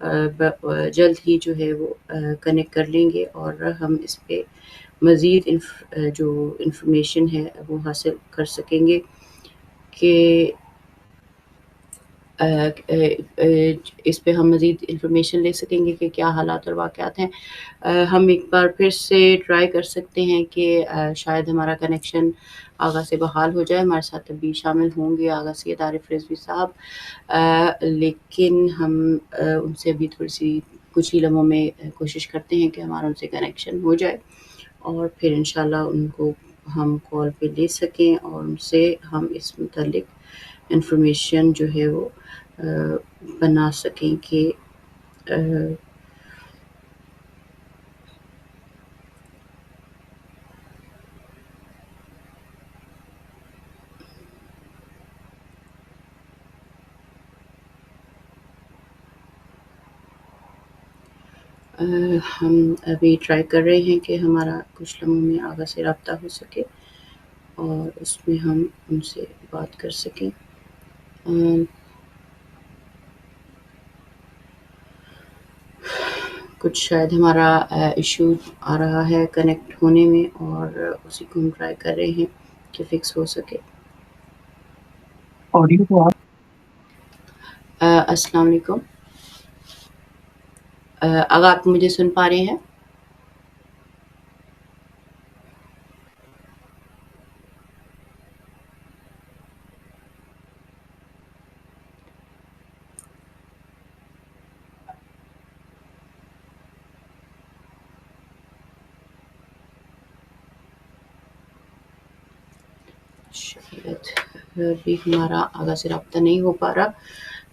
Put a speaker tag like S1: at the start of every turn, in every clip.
S1: جلد ہی جو ہے وہ کنیکٹ کر لیں گے اور ہم اس پہ مزید جو انفارمیشن ہے وہ حاصل کر سکیں گے کہ اس پہ ہم مزید انفارمیشن لے سکیں گے کہ کیا حالات اور واقعات ہیں۔ ہم ایک بار پھر سے ٹرائی کر سکتے ہیں کہ شاید ہمارا کنیکشن آغا سے بحال ہو جائے۔ ہمارے ساتھ ابھی شامل ہوں گے آغا سید عارف رضوی صاحب، لیکن ہم ان سے ابھی تھوڑی سی کچھ ہی لمحوں میں کوشش کرتے ہیں کہ ہمارا ان سے کنیکشن ہو جائے اور پھر انشاءاللہ ان کو ہم کال پہ لے سکیں اور ان سے ہم اس متعلق انفارمیشن جو ہے وہ بنا سکیں کہ ہم ابھی ٹرائی کر رہے ہیں کہ ہمارا کچھ لمحوں میں آغا سے رابطہ ہو سکے اور اس میں ہم ان سے بات کر سکیں۔ کچھ شاید ہمارا ایشو آ رہا ہے کنیکٹ ہونے میں اور اسی کو ہم ٹرائی کر رہے ہیں کہ فکس ہو سکے۔
S2: آڈیو تو
S1: السلام علیکم، اگر آپ مجھے سن پا رہے ہیں؟ شاید ابھی ہمارا آگا سے رابطہ نہیں ہو پا رہا،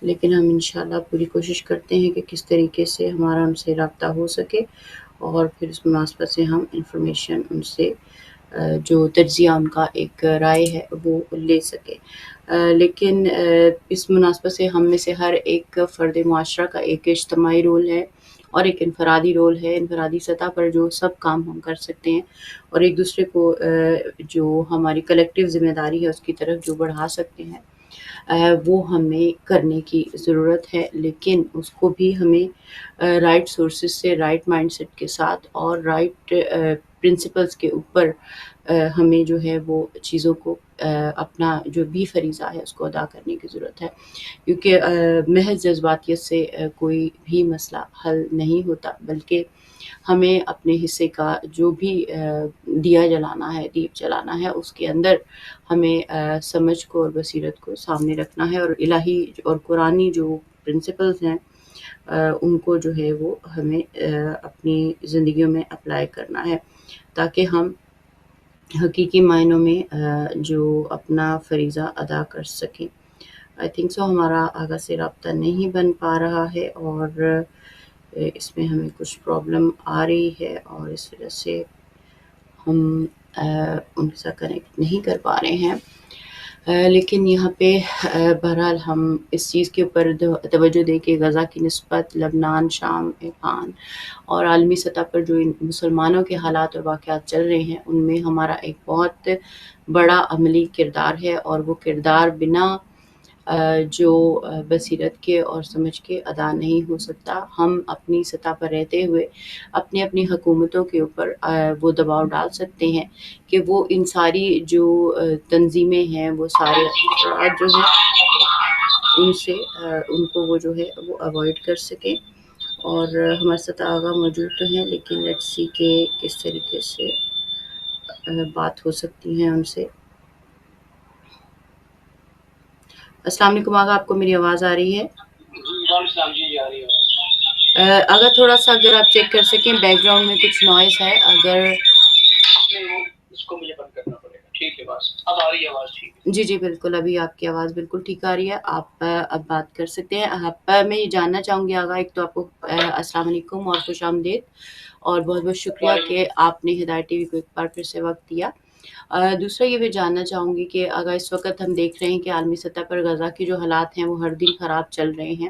S1: لیکن ہم انشاءاللہ پوری کوشش کرتے ہیں کہ کس طریقے سے ہمارا ان سے رابطہ ہو سکے اور پھر اس مناسبت سے ہم انفارمیشن ان سے جو تجزیہ ان کا ایک رائے ہے وہ لے سکے۔ لیکن اس مناسبت سے ہم میں سے ہر ایک فرد معاشرہ کا ایک اجتماعی رول ہے اور ایک انفرادی رول ہے، انفرادی سطح پر جو سب کام ہم کر سکتے ہیں اور ایک دوسرے کو جو ہماری کلیکٹیو ذمہ داری ہے اس کی طرف جو بڑھا سکتے ہیں وہ ہمیں کرنے کی ضرورت ہے، لیکن اس کو بھی ہمیں رائٹ سورسز سے، رائٹ مائنڈ سیٹ کے ساتھ اور رائٹ پرنسپلز کے اوپر ہمیں جو ہے وہ چیزوں کو اپنا جو بھی فریضہ ہے اس کو ادا کرنے کی ضرورت ہے، کیونکہ محض جذباتیت سے کوئی بھی مسئلہ حل نہیں ہوتا، بلکہ ہمیں اپنے حصے کا جو بھی دیا جلانا ہے، دیپ جلانا ہے، اس کے اندر ہمیں سمجھ کو اور بصیرت کو سامنے رکھنا ہے اور الہی اور قرآنی جو پرنسپلز ہیں ان کو جو ہے وہ ہمیں اپنی زندگیوں میں اپلائی کرنا ہے تاکہ ہم حقیقی معنوں میں جو اپنا فریضہ ادا کر سکیں۔ آئی تھنک سو ہمارا آگا سے رابطہ نہیں بن پا رہا ہے اور اس میں ہمیں کچھ پرابلم آ رہی ہے اور اس وجہ سے ہم ان کے ساتھ کنیکٹ نہیں کر پا رہے ہیں، لیکن یہاں پہ بہرحال ہم اس چیز کے اوپر توجہ دیں کہ غزہ کی نسبت لبنان، شام، عمان اور عالمی سطح پر جو مسلمانوں کے حالات اور واقعات چل رہے ہیں ان میں ہمارا ایک بہت بڑا عملی کردار ہے اور وہ کردار بنا جو بصیرت کے اور سمجھ کے ادا نہیں ہو سکتا۔ ہم اپنی سطح پر رہتے ہوئے اپنی اپنی حکومتوں کے اوپر وہ دباؤ ڈال سکتے ہیں کہ وہ ان ساری جو تنظیمیں ہیں، وہ سارے افراد جو ہیں ان سے ان کو وہ جو ہے وہ اوائڈ کر سکیں اور ہمارے ساتھ آگا موجود تو ہیں، لیکن لیٹس سی کہ کس طریقے سے بات ہو سکتی ہے ان سے۔ السلام علیکم آغا، آپ کو میری آواز آ رہی ہے؟
S2: جی آ رہی ہے۔
S1: اگر تھوڑا سا اگر آپ چیک کر سکیں بیک گراؤنڈ میں کچھ نوائز ہے، اگر
S2: اس کو مجھے بند کرنا پڑے گا۔ ٹھیک ہے، بس اب آ رہی ہے آواز؟ ٹھیک ہے
S1: جی بالکل، ابھی آپ کی آواز بالکل ٹھیک آ رہی ہے، آپ اب بات کر سکتے ہیں۔ میں یہ جاننا چاہوں گی آغا، ایک تو آپ کو السلام علیکم اور خوش آمدید اور بہت بہت شکریہ کہ آپ نے ہدایت ٹی وی کو ایک بار پھر سے وقت دیا۔ دوسرا یہ بھی جاننا چاہوں گی کہ اگر اس وقت ہم دیکھ رہے ہیں کہ عالمی سطح پر غزہ کے جو حالات ہیں وہ ہر دن خراب چل رہے ہیں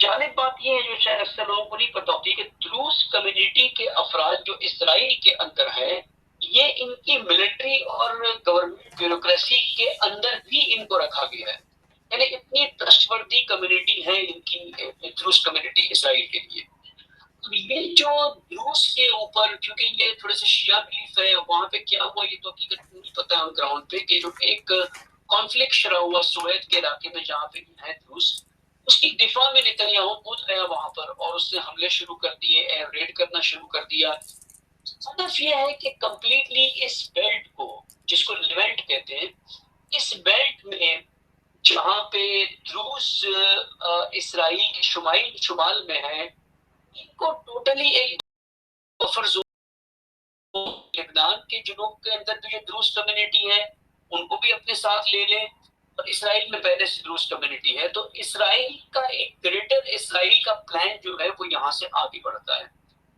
S2: جالب بات یہ ہے جو شاید اکثر لوگوں کو نہیں پتا ہوتی کہ دروز کمیونٹی کے افراد جو اسرائیل کے اندر ہے یہ ان کی ملٹری اور گورنمنٹ بیوروکریسی کے اندر بھی ان کو رکھا گیا ہے. یعنی اتنی ٹرسٹ کمیونٹی ہے ان کی دروز کمیونٹی اسرائیل کے لیے. یہ جو دروز کے اوپر کیونکہ یہ تھوڑے سے شیعہ بلیف ہے وہاں پہ کیا ہوا یہ تو حقیقت نہیں پتا ہے گراؤنڈ پہ کہ جو ایک کانفلکٹ شروع ہوا سویت کے علاقے میں جہاں پہ ہے دروز اس کی دفاع میں نتنیاہو کود گیا وہاں پر اور اس نے حملے شروع کر دیے ایئر ریڈ کرنا شروع کر دیا. ہدف یہ ہے کہ کمپلیٹلی اس بیلٹ کو جس کو لیونٹ کہتے ہیں اس بیلٹ میں جہاں پہ دروز اسرائیل کے شمال میں ہے ان کو ٹوٹلی ایک بفر زون لبنان کے جنوب کے اندر جو دروز کمیونٹی ہے ان کو بھی اپنے ساتھ لے لیں اور اسرائیل میں پہلے سے دروز کمیونٹی ہے تو اسرائیل کا ایک گریٹر اسرائیل کا پلان جو ہے وہ یہاں سے آگے بڑھتا ہے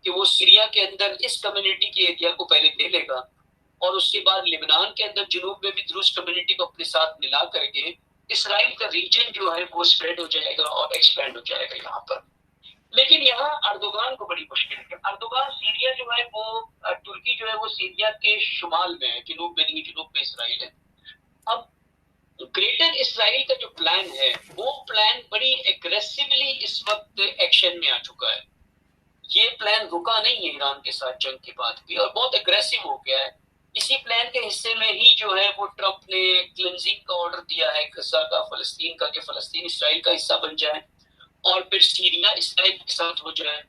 S2: کہ وہ سیریا کے اندر اس کمیونٹی کے ایریا کو پہلے لے لے گا اور اس کے بعد لبنان کے اندر جنوب میں بھی دروز کمیونٹی کو اپنے ساتھ ملا کر کے اسرائیل کا ریجن جو ہے وہ اسپریڈ ہو جائے گا اور ایکسپینڈ ہو جائے گا یہاں پر. لیکن یہاں اردوغان کو بڑی مشکل ہے. اردوغان سیریا جو ہے وہ ترکی جو ہے وہ سیریا کے شمال میں ہے جنوب میں نہیں جنوب میں اسرائیل ہے. اب گریٹر اسرائیل کا جو پلان ہے وہ پلان بڑی ایگریسولی اس وقت ایکشن میں آ چکا ہے. یہ پلان رکا نہیں ہے ایران کے ساتھ جنگ کے بعد بھی اور بہت اگریسو ہو گیا ہے. اسی پلان کے حصے میں ہی جو ہے وہ ٹرمپ نے کلینزنگ کا آرڈر دیا ہے غزہ کا فلسطین کا کہ فلسطین اسرائیل کا حصہ بن جائے اور پھر سیریا اسرائیل کے ساتھ ہو جائے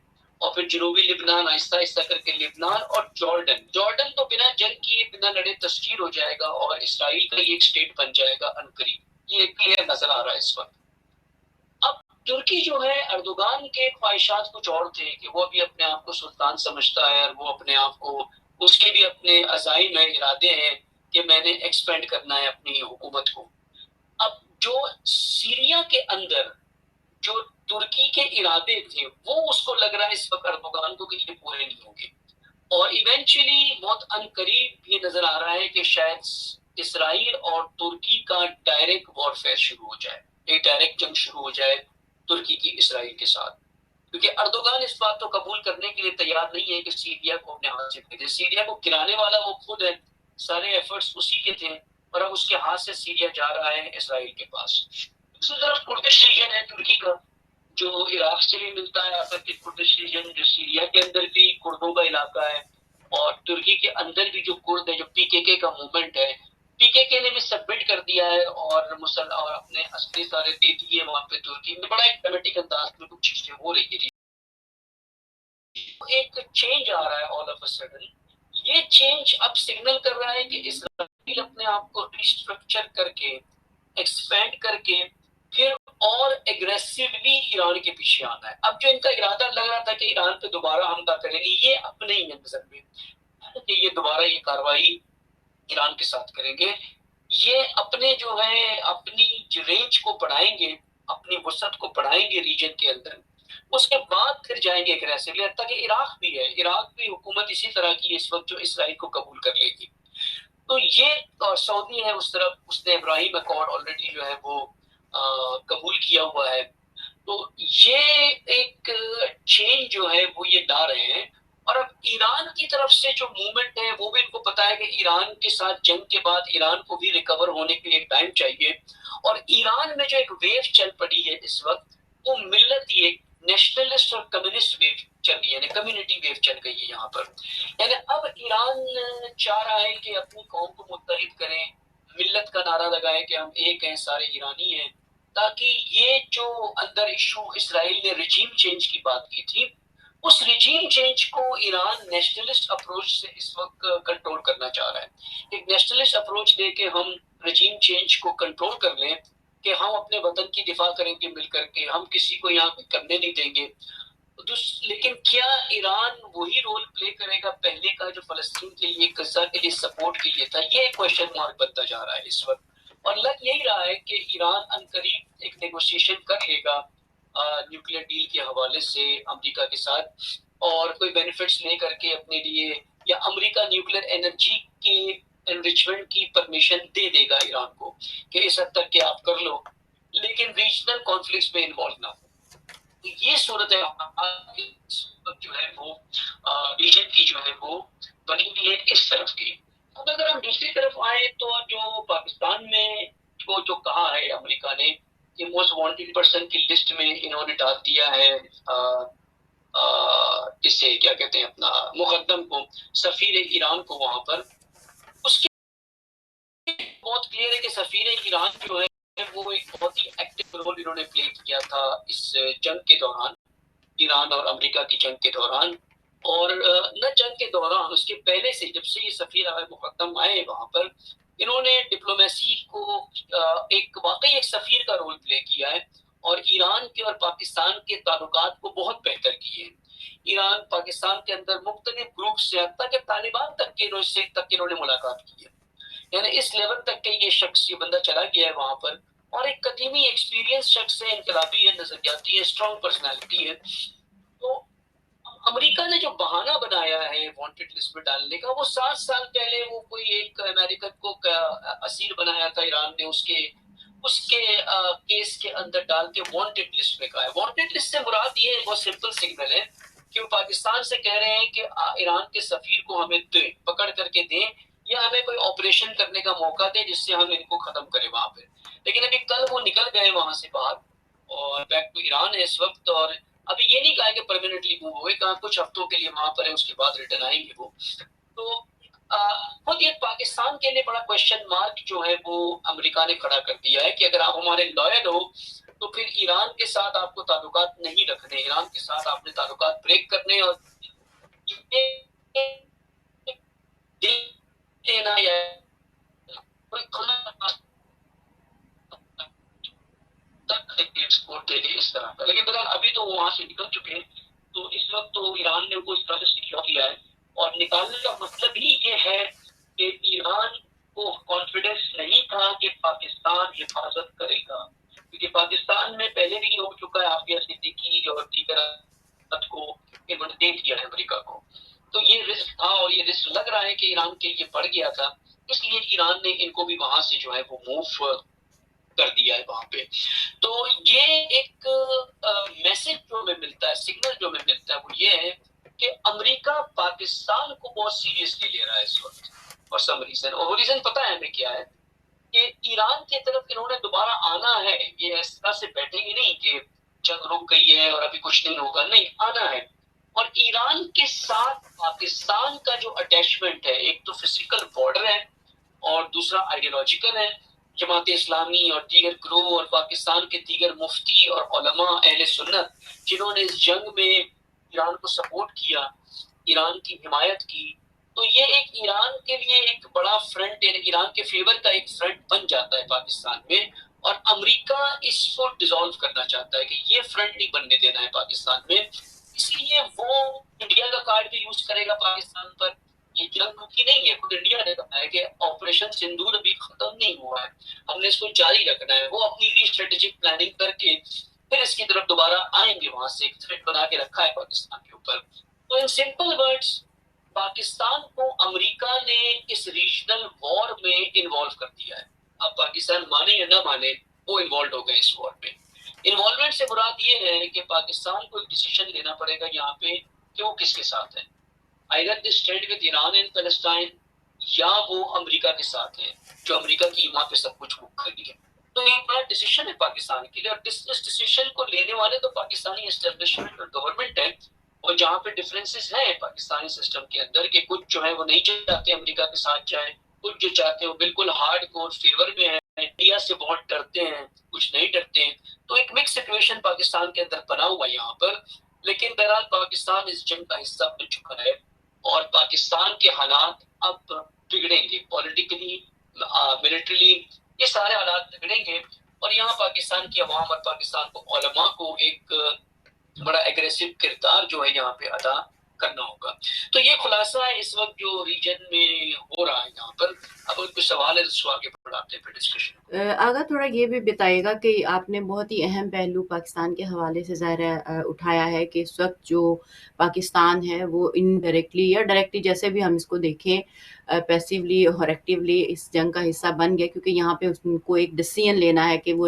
S2: اور پھر جنوبی لبنان آہستہ آہستہ کر کے لبنان اور جارڈن تو بنا جنگ کیے بنا لڑے تشکیل ہو جائے گا اور اسرائیل کا یہ ایک اسٹیٹ بن جائے گا عنقریب. یہ کلیئر نظر آ رہا ہے اس وقت. اب ترکی جو ہے اردوغان کے خواہشات کچھ اور تھے کہ وہ بھی اپنے آپ کو سلطان سمجھتا ہے اور وہ اپنے آپ کو اس کے بھی اپنے عزائم میں ارادے ہیں کہ میں نے ایکسپینڈ کرنا ہے اپنی حکومت کو. اب جو سیریا کے اندر جو ترکی کے ارادے تھے وہ اس کو لگ رہا ہے اس وقت اردوغان کو کہ یہ پورے نہیں ہوں گے اور ایونچولی بہت عنقریب یہ نظر آ رہا ہے کہ شاید اسرائیل اور ترکی کا ڈائریکٹ وارفیئر شروع ہو جائے ایک ڈائریکٹ جنگ شروع ہو جائے ترکی کی اسرائیل کے ساتھ کیونکہ اردوغان اس بات کو قبول کرنے کے لیے تیار نہیں ہے کہ سیریا کو اپنے ہاتھ سے دے. سیریا کو گرانے والا وہ خود ہے سارے ایفرٹس اسی کے تھے اور اب اس کے ہاتھ سے سیریا جا رہا ہے اسرائیل کے پاس. دوسری طرف کردش ریجن ہے ترکی کا جو عراق سے بھی ملتا ہے آخر کے کردش ریجن جو سیریا کے اندر بھی کردوں کا علاقہ ہے اور ترکی کے اندر بھی جو کرد ہے جو پی کے کا موومنٹ ہے پی کے نے بھی سبمٹ کر دیا ہے اور اور اپنے اصلی سارے دے دیے وہاں پہ ترکی میں بڑا ایک ڈرامیٹک انداز میں کچھ چیزیں ہو رہی ہے. ایک چینج آ رہا ہے آل آف اے سڈن. یہ چینج اب سگنل کر رہا ہے کہ اسرائیل اپنے آپ کو ریسٹرکچر کر کے ایکسپینڈ کر کے پھر اور ایگریسولی ایران کے پیچھے آنا ہے. اب جو ان کا ارادہ لگ رہا تھا کہ ایران پہ دوبارہ حملہ کریں گے یہ اب نہیں ہے نظر میں کہ یہ دوبارہ یہ کاروائی ایران کے ساتھ کریں گے. یہ اپنے جو ہے اپنی رینج کو بڑھائیں گے اپنی وسعت کو بڑھائیں گے ریجن کے اندر اس کے بعد پھر جائیں گے ایگریسولی. حتیٰ کہ عراق بھی ہے عراق بھی حکومت اسی طرح کی اس وقت جو اسرائیل کو قبول کر لے گی. تو یہ اور سعودی ہے اس طرف اس نے ابراہیم اکارڈ آلریڈی جو ہے وہ قبول کیا ہوا ہے. تو یہ ایک چینج جو ہے وہ یہ لا رہے ہیں اور اب ایران کی طرف سے جو موومنٹ ہے وہ بھی ان کو پتا ہے کہ ایران کے ساتھ جنگ کے بعد ایران کو بھی ریکور ہونے کے لیے ٹائم چاہیے اور ایران میں جو ایک ویو چل پڑی ہے اس وقت وہ ملتی ایک نیشنلسٹ اور کمیونسٹ ویو چل رہی ہے یعنی کمیونٹی ویو چل گئی ہے یہاں پر. یعنی اب ایران چاہ رہا ہے کہ اپنی قوم کو متحد کریں ملت کا نعرہ لگائیں کہ ہم ایک ہیں سارے ایرانی ہیں تاکہ یہ جو اندر ایشو اسرائیل نے رجیم چینج کی بات کی تھی اس رجیم چینج کو ایران نیشنلسٹ اپروچ سے اس وقت کنٹرول کرنا چاہ رہا ہے. ایک نیشنلسٹ اپروچ لے کے ہم رجیم چینج کو کنٹرول کر لیں کہ ہم اپنے وطن کی دفاع کریں گے مل کر کے ہم کسی کو یہاں پہ کرنے نہیں دیں گے. لیکن کیا ایران وہی رول پلے کرے گا پہلے کا جو فلسطین کے لیے غزہ کے لیے سپورٹ کے لیے تھا یہ کویشچن مارک بنتا جا رہا ہے اس وقت اور لگ یہی رہا ہے کہ ایران عنقریب ایک نیگوشیشن کر لے گا نیوکلیر ڈیل کے حوالے سے امریکہ کے ساتھ اور کوئی بینیفٹس لے کر کے اپنے لیے یا امریکہ نیوکلیر انرجی کی انریچمنٹ کی پرمیشن دے دے گا ایران کو کہ اس حد تک کہ آپ کر لو لیکن ریجنل کانفلکٹس میں انوالو نہ ہو. یہ صورت جو ہے وہ ریجن کی جو ہے وہ بنی ہوئی ہے اس طرف کی. اب اگر ہم دوسری طرف آئیں تو جو پاکستان میں کو جو کہا ہے امریکہ نے کہ موسٹ وانٹیڈ پرسن کی لسٹ میں انہوں نے ڈال دیا ہے اسے کیا کہتے ہیں اپنا مقدم کو, سفیر ایران کو وہاں پر. اس کے بہت کلیئر ہے کہ سفیر ایران جو ہے وہ ایک بہت ہی ایکٹیو رول انہوں نے پلے کیا تھا اس جنگ کے دوران, ایران اور امریکہ کی جنگ کے دوران. اور نہ جنگ کے دوران, اس کے پہلے سے جب سے یہ سفیر مقدم آئے وہاں پر, انہوں نے ڈپلومیسی کو ایک واقعی ایک سفیر کا رول پلے کیا ہے اور ایران کے اور پاکستان کے تعلقات کو بہت بہتر کیے. ایران پاکستان کے اندر مختلف گروپ سے حتیٰ کہ طالبان تک کے انہوں نے ملاقات کی ہے. یعنی اس لیول تک کہ یہ شخص, یہ بندہ چلا گیا ہے وہاں پر, اور ایک قدیمی ایکسپیرینس شخص ہے, انقلابی ہے, نظریاتی ہے, اسٹرانگ پرسنالٹی ہے. تو امریکہ نے جو بہانہ بنایا ہے وانٹڈ لسٹ میں ڈالنے کا, وہ 7 سال پہلے وہ کوئی ایک امریکن کو اسیر بنایا تھا ایران نے, اس کے کیس کے اندر ڈال کے وانٹڈ لسٹ میں کہا ہے. وانٹڈ لسٹ سے مراد یہ بہت سمپل سگنل ہے کہ وہ پاکستان سے کہہ رہے ہیں کہ ایران کے سفیر کو ہمیں دیں, پکڑ کر کے دیں, یا ہمیں کوئی آپریشن کرنے کا موقع دیں جس سے ہم ان کو ختم کریں وہاں پہ. لیکن ابھی کل وہ نکل گئے وہاں سے باہر اور بیک ٹو ایران ہے اس وقت, اور ابھی یہ نہیں کہا کہ پرماننٹلی موو ہوئے, کہاں کچھ ہفتوں کے لیے وہاں پر ہے, اس کے بعد ریٹرن آئیں گے وہ. تو خود یہ پاکستان کے لیے بڑا کوشچن مارک جو ہے وہ امریکہ نے کھڑا کر دیا ہے کہ اگر آپ ہمارے لائل ہو تو پھر ایران کے ساتھ آپ کو تعلقات نہیں رکھنے, ایران کے ساتھ آپ نے تعلقات بریک کرنے, اور دینا یا ایکسپورٹ دے دے اس طرح کا. لیکن بہرحال ابھی تو وہ وہاں سے نکل چکے ہیں, تو اس وقت تو ایران نے کو اس طرح سے سیکیور کیا ہے. اور نکالنے کا مطلب ہی یہ ہے کہ ایران کو کانفیڈنس نہیں تھا کہ پاکستان حفاظت کرے گا, کیونکہ پاکستان میں پہلے بھی ہو چکا ہے عافیہ صدیقی اور دیگر کو انہوں نے دے دیا ہے امریکہ کو. تو یہ رسک تھا, اور یہ رسک لگ رہا ہے کہ ایران کے لیے بڑھ گیا تھا, اس لیے ایران نے ان کو بھی وہاں سے جو ہے وہ موو کر دیا ہے وہاں پہ. تو یہ ایک میسج جو ہمیں ملتا ہے, سگنل جو ہمیں ملتا ہے, وہ یہ ہے کہ امریکہ پاکستان کو بہت سیریسلی لے رہا ہے اس وقت فار سم ریزن. اور وہ ریزن پتہ ہے ہمیں کیا ہے کہ ایران کی طرف انہوں نے دوبارہ آنا ہے. یہ اس طرح سے بیٹھیں گے نہیں کہ جنگ رک گئی ہے اور ابھی کچھ نہیں ہوگا, نہیں, آنا ہے. اور ایران کے ساتھ پاکستان کا جو اٹیچمنٹ ہے, ایک تو فزیکل بارڈر ہے اور دوسرا آئیڈیالوجیکل ہے. جماعت اسلامی اور دیگر گروہ اور پاکستان کے دیگر مفتی اور علماء اہل سنت جنہوں نے اس جنگ میں ایران کو سپورٹ کیا, ایران کی حمایت کی, تو یہ ایک ایران کے لیے ایک بڑا فرنٹ, ایران کے فیور کا ایک فرنٹ بن جاتا ہے پاکستان میں. اور امریکہ اس کو ڈیزالو کرنا چاہتا ہے کہ یہ فرنٹ نہیں بننے دینا ہے پاکستان میں, اس لیے وہ انڈیا کا کارڈ بھی یوز کرے گا پاکستان پر. یہ جنگ رکی نہیں ہے, خود انڈیا نے کہا ہے کہ آپریشن سندور ابھی ختم نہیں ہوا ہے, ہم نے اس کو جاری رکھنا ہے. وہ اپنی ری اسٹریٹجک پلاننگ کر کے پھر اس کی طرف دوبارہ آئیں گے, وہاں سے ایک تھریٹ بنا کے رکھا ہے پاکستان کے اوپر. تو ان سمپل ورڈز, پاکستان کو امریکہ نے اس ریجنل وار میں انوالو کر دیا ہے. اب پاکستان مانے یا نہ مانے, وہ انوالو ہو گئے اس وار میں. انوالومنٹ سے مراد یہ ہے کہ پاکستان کو ایک ڈیسیشن لینا پڑے گا یہاں پہ کہ وہ کس کے ساتھ ہے. either they stand with Iran and Palestine, یا وہ امریکہ کے ساتھ ہے جو امریکہ کی ایمان پہ سب کچھ کر دیا. تو یہ بڑا ڈیسیشن ہے پاکستان کے لیے, اور اس ڈیسیشن کو لینے والے تو پاکستانی اسٹیبلشمنٹ اور گورنمنٹ ہے. اور جہاں پہ ڈفرینسز ہیں پاکستانی سسٹم کے اندر کہ کچھ جو ہے وہ نہیں چاہتے امریکہ کے ساتھ جائیں, کچھ جو چاہتے ہیں وہ بالکل ہارڈ کور فیور میں ہیں, انڈیا سے بہت ڈرتے ہیں, کچھ نہیں ڈرتے ہیں. تو ایک مکس سچویشن پاکستان کے اندر بنا ہوا ہے یہاں پر. لیکن بہرحال پاکستان اس جنگ کا حصہ بن چکا ہے, اور پاکستان کے حالات اب بگڑیں گے, پولیٹیکلی, ملٹریلی, یہ سارے حالات بگڑیں گے. اور یہاں پاکستان کی عوام اور پاکستان کو علماء کو ایک بڑا ایگریسو کردار جو ہے یہاں پہ ادا کرنا ہوگا. تو یہ خلاصہ ہے اس وقت جو ریجن میں ہو رہا ہے یہاں پر. اب ان کو سوال ہے تو آگے بڑھاتے ہیں پھر ڈسکشن.
S1: آغا تھوڑا یہ بھی بتائیے گا کہ آپ نے بہت ہی اہم پہلو پاکستان کے حوالے سے ظاہر اٹھایا ہے کہ اس وقت جو پاکستان ہے وہ انڈائریکٹلی یا ڈائریکٹلی جیسے بھی ہم اس کو دیکھیں, پیسیولی اور ایکٹیولی اس جنگ کا حصہ بن گیا, کیونکہ یہاں پہ اس کو ایک ڈیسیژن لینا ہے کہ وہ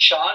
S2: 4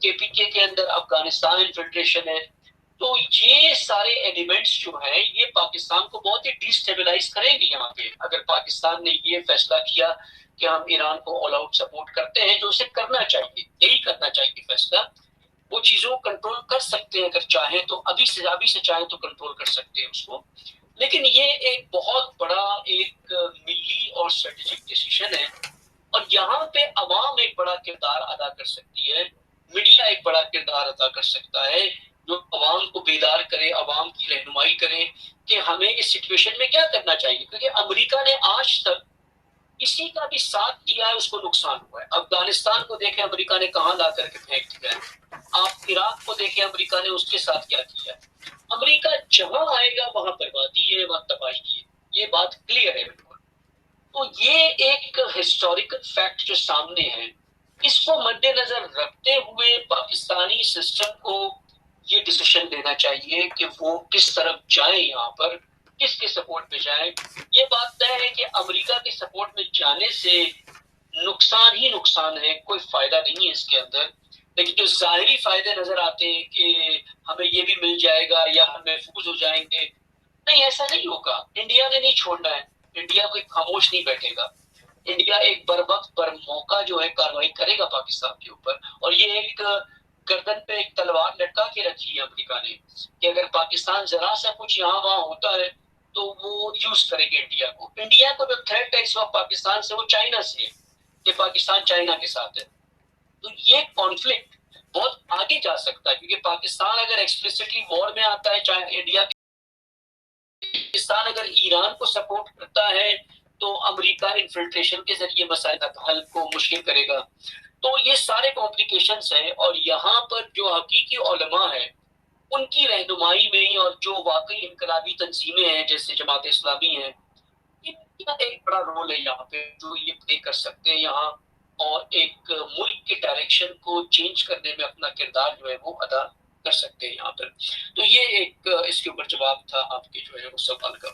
S2: KPK کے اندر افغانستان انفلٹریشن ہے. تو یہ سارے ایلیمنٹس جو ہیں یہ پاکستان کو بہت ہی ڈیسٹیبلائز کریں گے یہاں پہ. اگر پاکستان نے یہ فیصلہ کیا کہ ہم ایران کو آل آؤٹ سپورٹ کرتے ہیں، جو اسے کرنا چاہیے، یہی کرنا چاہیے فیصلہ. وہ چیزوں کو کنٹرول کر سکتے ہیں اگر چاہیں تو، ابھی سے چاہیں تو کنٹرول کر سکتے ہیں اس کو. لیکن یہ ایک بہت بڑا ایک ملی اور اسٹریٹجک ڈیسیشن ہے، اور یہاں پہ عوام ایک بڑا کردار ادا کر سکتی ہے، میڈیا ایک بڑا کردار ادا کر سکتا ہے، جو عوام کو بیدار کرے، عوام کی رہنمائی کرے کہ ہمیں اس سچویشن میں کیا کرنا چاہیے. کیونکہ امریکہ نے آج تک کسی کا بھی ساتھ دیا ہے اس کو نقصان ہوا ہے. افغانستان کو دیکھیں امریکہ نے کہاں لا کر کے پھینک دیا ہے. آپ عراق کو دیکھیں امریکہ نے اس کے ساتھ کیا کیا ہے. امریکہ جہاں آئے گا وہاں بربادی ہے، وہاں تباہی ہے، یہ بات کلیئر ہے بالکل. تو یہ ایک ہسٹوریکل فیکٹ جو سامنے ہے، اس کو مد نظر رکھتے ہوئے پاکستانی سسٹم کو یہ ڈیسیشن لینا چاہیے کہ وہ کس طرف جائیں، یہاں پر کس کے سپورٹ میں جائیں. یہ بات طے ہے کہ امریکہ کے سپورٹ میں جانے سے نقصان ہی نقصان ہے، کوئی فائدہ نہیں ہے اس کے اندر. لیکن جو ظاہری فائدے نظر آتے ہیں کہ ہمیں یہ بھی مل جائے گا یا ہم محفوظ ہو جائیں گے، نہیں، ایسا نہیں ہوگا. انڈیا نے نہیں چھوڑنا ہے، انڈیا کوئی خاموش نہیں بیٹھے گا. انڈیا ایک بر وقت بر موقع جو ہے کاروائی کرے گا پاکستان کے اوپر. اور یہ ایک گردن پہ ایک تلوار لٹکا کے رکھی ہے امریکہ نے کہ اگر پاکستان ذرا سا کچھ یہاں وہاں ہوتا ہے تو وہ یوز کرے گی انڈیا کو. انڈیا کو جو تھریٹ ہے اس وقت پاکستان سے، وہ چائنا سے ہے کہ پاکستان چائنا کے ساتھ ہے. تو یہ کانفلکٹ بہت آگے جا سکتا ہے، کیونکہ پاکستان اگر ایکسپلسٹلی وار میں آتا ہے انڈیا، پاکستان اگر ایران کو سپورٹ کرتا ہے تو امریکہ انفلٹریشن کے ذریعے مسائل حل کو مشکل کرے گا. تو یہ سارے کمپلیکیشنز ہیں، اور یہاں پر جو حقیقی علماء ہیں ان کی رہنمائی میں، اور جو واقعی انقلابی تنظیمیں ہیں جیسے جماعت اسلامی ہیں، ان کا ایک بڑا رول ہے یہاں پہ جو یہ پلے کر سکتے ہیں یہاں، اور ایک ملک کے ڈائریکشن کو چینج کرنے میں اپنا کردار جو ہے وہ ادا کر سکتے ہیں یہاں پر. تو یہ ایک اس کے اوپر جواب تھا آپ کے جو ہے وہ سوال کا.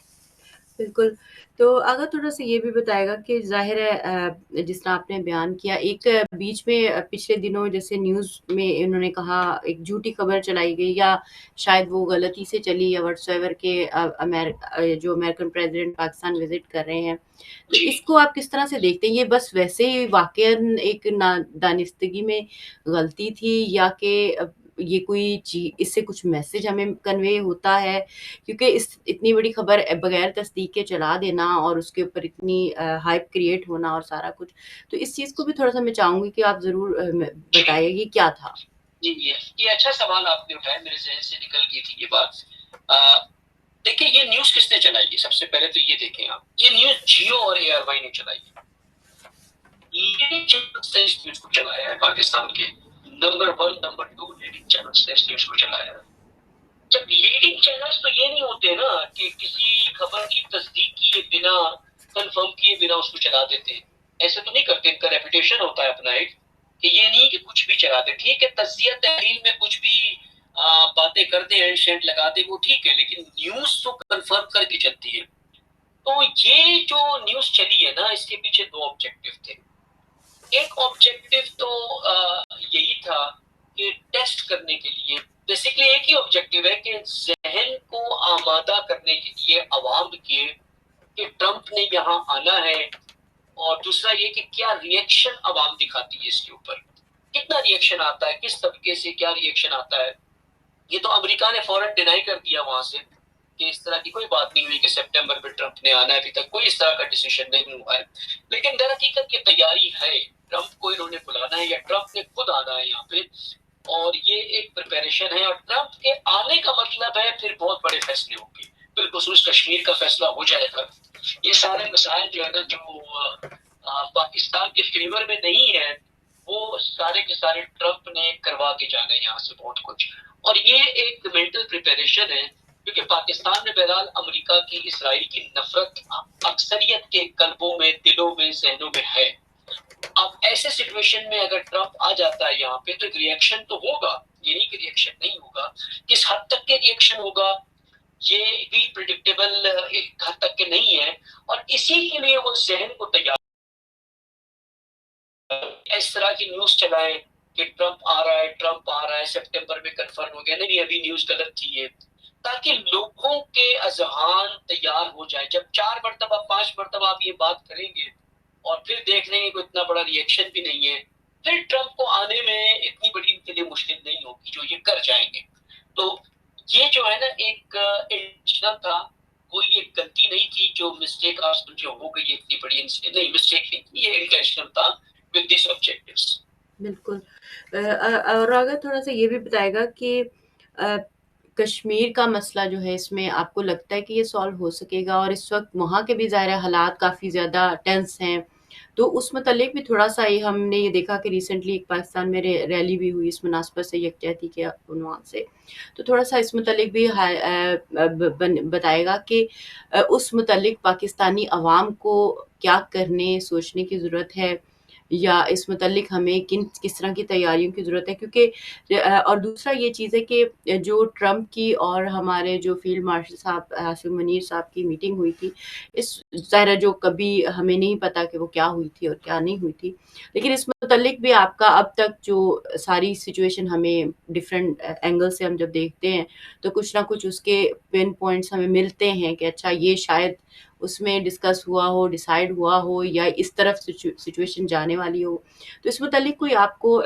S1: بالکل. تو اگر تھوڑا سا یہ بھی بتائے گا کہ ظاہر ہے جس طرح آپ نے بیان کیا، ایک بیچ میں پچھلے دنوں جیسے نیوز میں انہوں نے کہا ایک جھوٹی خبر چلائی گئی، یا شاید وہ غلطی سے چلی یا وٹس ایور کے جو امریکن پریزیڈنٹ پاکستان وزٹ کر رہے ہیں. تو
S2: جی
S1: اس کو آپ کس طرح سے دیکھتے ہیں؟ یہ بس ویسے ہی واقعاً ایک نادانستگی میں غلطی تھی، یا کہ یہ کوئی اس سے کچھ میسج ہمیں کنوے ہوتا ہے؟ کیونکہ اتنی بڑی خبر بغیر تصدیق کے چلا دینا اور اس کے اوپر اتنی ہائپ کریٹ ہونا اور سارا کچھ، تو اس چیز کو بھی تھوڑا سا میں چاہوں گی کہ آپ ضرور بتائیے یہ کیا تھا.
S2: جی یہ اچھا سوال آپ نے اٹھایا، میرے ذہن سے نکل گئی تھی یہ بات. دیکھیں یہ نیوز کس نے چلائی ہے؟ سب سے پہلے تو یہ دیکھیں آپ، یہ نیوز جیو اور ARY نے چلائی ہے. لیڈنگ چینلز نے اس نیوز کو چلایا ہے، پاکستان کے نمبر 1 نمبر 2 لیڈنگ چینلز نے اس نیوز کو چلایا ہے. جب لیڈنگ چینلز تو یہ نہیں ہوتے نا کہ کسی خبر کی تصدیق کیے بنا، کنفرم کیے بنا اس کو چلا دیتے ہیں. ایسے تو نہیں کرتے، ان کا ریپوٹیشن ہوتا ہے اپنا ایک، کہ یہ نہیں کہ کچھ بھی چلاتے. ٹھیک ہے تجزیہ تحلیل میں کچھ بھی باتیں کرتے ہیں، شیڈ لگاتے، وہ ٹھیک ہے، لیکن نیوز تو کنفرم کر کے چلتی ہے. تو یہ جو نیوز چلی ہے نا، اس کے پیچھے 2 آبجیکٹو تھے. ایک آبجیکٹو تو یہی تھا کہ ٹیسٹ کرنے کے لیے، بیسیکلی ایک ہی آبجیکٹو ہے کہ ذہن کو آمادہ کرنے کے لیے عوام کے کہ ٹرمپ نے یہاں آنا ہے، اور دوسرا یہ کہ کیا ری ایکشن عوام دکھاتی ہے اس کے اوپر، کتنا ری ایکشن آتا ہے، کس طبقے سے کیا ری ایکشن آتا ہے. یہ تو امریکہ نے فوراً ڈینائی کر دیا وہاں سے کہ اس طرح کی کوئی بات نہیں ہوئی کہ سپٹمبر میں ٹرمپ نے آنا ہے، ابھی تک کوئی اس طرح کا ڈیسیشن نہیں ہوا ہے. لیکن در حقیقت یہ تیاری ہے، ٹرمپ کو انہوں نے بلانا ہے یا ٹرمپ نے خود آنا ہے یہاں پہ، اور یہ ایک پریپریشن ہے. اور ٹرمپ کے آنے کا مطلب ہے پھر بہت بڑے فیصلے ہوں گے، بالخصوص کشمیر کا فیصلہ ہو جائے گا. یہ سارے مسائل جو ہے نا جو پاکستان کے فیور میں نہیں ہے، وہ سارے کے سارے ٹرمپ نے کروا کے جانا ہے یہاں سے بہت کچھ. اور یہ ایک مینٹل پریپریشن ہے، کیونکہ پاکستان میں بہرحال امریکہ کی، اسرائیل کی نفرت اکثریت کے قلبوں میں، دلوں میں، ذہنوں میں ہے. اب ایسے سچویشن میں اگر ٹرمپ آ جاتا ہے یہاں پہ تو ایک ری ایکشن تو ہوگا، یہ نہیں کہ ری ایکشن نہیں ہوگا. کس حد تک کے ری ایکشن ہوگا یہ بھی پریڈکٹیبل ایک حد تک کے نہیں ہے. اور اسی کے لیے وہ ذہن کو تیار اس طرح کی نیوز چلائیں کہ ٹرمپ آ رہا ہے سپٹمبر میں کنفرم ہو گیا. نہیں ابھی نیوز غلط تھی یہ, تاکہ لوگوں کے اذہان تیار ہو جائے. جب 4 مرتبہ 5 مرتبہ آپ یہ بات کریں گے اور پھر دیکھ لیں گے کوئی اتنا بڑا ریئیکشن بھی نہیں ہے, پھر ٹرمپ کو آنے میں اتنی بڑی ان کے لیے مشکل نہیں ہوگی جو یہ کر جائیں گے. تو یہ جو ہے نا ایک انٹینشنل تھا, کوئی ایک غلطی نہیں تھی جو مسٹیک آپ سمجھے ہو گئی اتنی بڑی نہیں, مسٹیک نہیں تھی, یہ انٹینشنل تھا with these objectives.
S1: بالکل. اور اگر تھوڑا سا یہ بھی بتائے گا کہ کشمیر کا مسئلہ جو ہے اس میں آپ کو لگتا ہے کہ یہ سالو ہو سکے گا, اور اس وقت وہاں کے بھی ظاہر حالات کافی زیادہ ٹینس ہیں, تو اس متعلق بھی تھوڑا سا ہم نے یہ دیکھا کہ ریسنٹلی ایک پاکستان میں ریلی بھی ہوئی اس مناسبت سے یکجہتی کے عنوان سے, تو تھوڑا سا اس متعلق بھی بتائے گا کہ اس متعلق پاکستانی عوام کو کیا کرنے سوچنے کی ضرورت ہے, یا اس متعلق ہمیں کس طرح کی تیاریوں کی ضرورت ہے. کیونکہ اور دوسرا یہ چیز ہے کہ جو ٹرمپ کی اور ہمارے جو فیلڈ مارشل صاحب عاصم منیر صاحب کی میٹنگ ہوئی تھی, اس ظاہر جو کبھی ہمیں نہیں پتا کہ وہ کیا ہوئی تھی اور کیا نہیں ہوئی تھی, لیکن اس متعلق بھی آپ کا اب تک جو ساری سچویشن ہمیں ڈفرینٹ اینگل سے ہم جب دیکھتے ہیں تو کچھ نہ کچھ اس کے پن پوائنٹس ہمیں ملتے ہیں کہ اچھا یہ شاید اس میں ڈسکس ہوا ہو, ڈیسائیڈ ہوا ہو, یا اس طرف سچویشن جانے والی ہو. تو اس متعلق کوئی آپ کو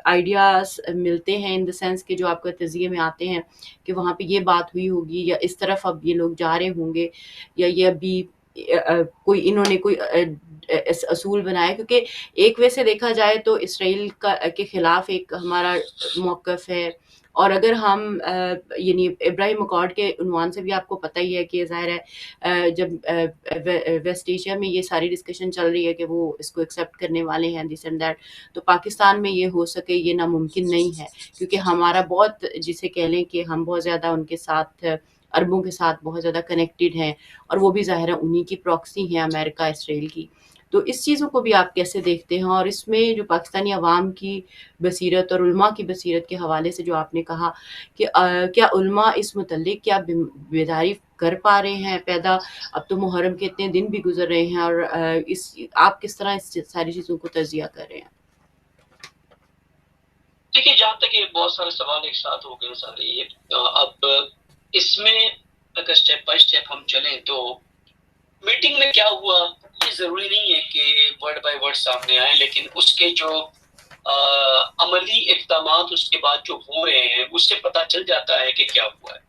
S1: آئیڈیاز ملتے ہیں ان دا سینس کہ جو آپ کا تجزیے میں آتے ہیں کہ وہاں پہ یہ بات ہوئی ہوگی, یا اس طرف اب یہ لوگ جا رہے ہوں گے, یا یہ ابھی کوئی انہوں نے کوئی اصول بنایا. کیونکہ ایک وے سے دیکھا جائے تو اسرائیل کے خلاف ایک ہمارا موقف ہے, اور اگر ہم یعنی ابراہیم اکارڈ کے عنوان سے بھی آپ کو پتہ ہی ہے کہ ظاہر ہے جب ویسٹ ایشیا میں یہ ساری ڈسکشن چل رہی ہے کہ وہ اس کو ایکسیپٹ کرنے والے ہیں دس اینڈ دیٹ, تو پاکستان میں یہ ہو سکے یہ ناممکن نہیں ہے, کیونکہ ہمارا بہت جسے کہہ لیں کہ ہم بہت زیادہ ان کے ساتھ عربوں کے ساتھ بہت زیادہ کنیکٹڈ ہیں, اور وہ بھی ظاہر ہے انہی کی پراکسی ہیں امریکہ اسرائیل کی. تو اس چیزوں کو بھی آپ کیسے دیکھتے ہیں, اور اس میں جو پاکستانی عوام کی بصیرت اور علماء کی بصیرت کے حوالے سے جو آپ نے کہا کہ کیا علماء اس متعلق کیا بیداری کر پا رہے ہیں پیدا؟ اب تو محرم کے اتنے دن بھی گزر رہے ہیں, اور آپ کس طرح اس ساری چیزوں کو تجزیہ کر رہے ہیں؟
S2: دیکھیے جہاں تک یہ بہت سارے سوال ایک ساتھ ہو گئے سارے, یہ اب اس میں اگر اسٹیپ بائی اسٹیپ ہم چلیں تو میٹنگ میں کیا ہوا یہ ضروری نہیں ہے کہ ورڈ بائی ورڈ سامنے آئے, لیکن اس کے جو عملی اقدامات اس کے بعد جو ہو رہے ہیں اس سے پتہ چل جاتا ہے کہ کیا ہوا ہے.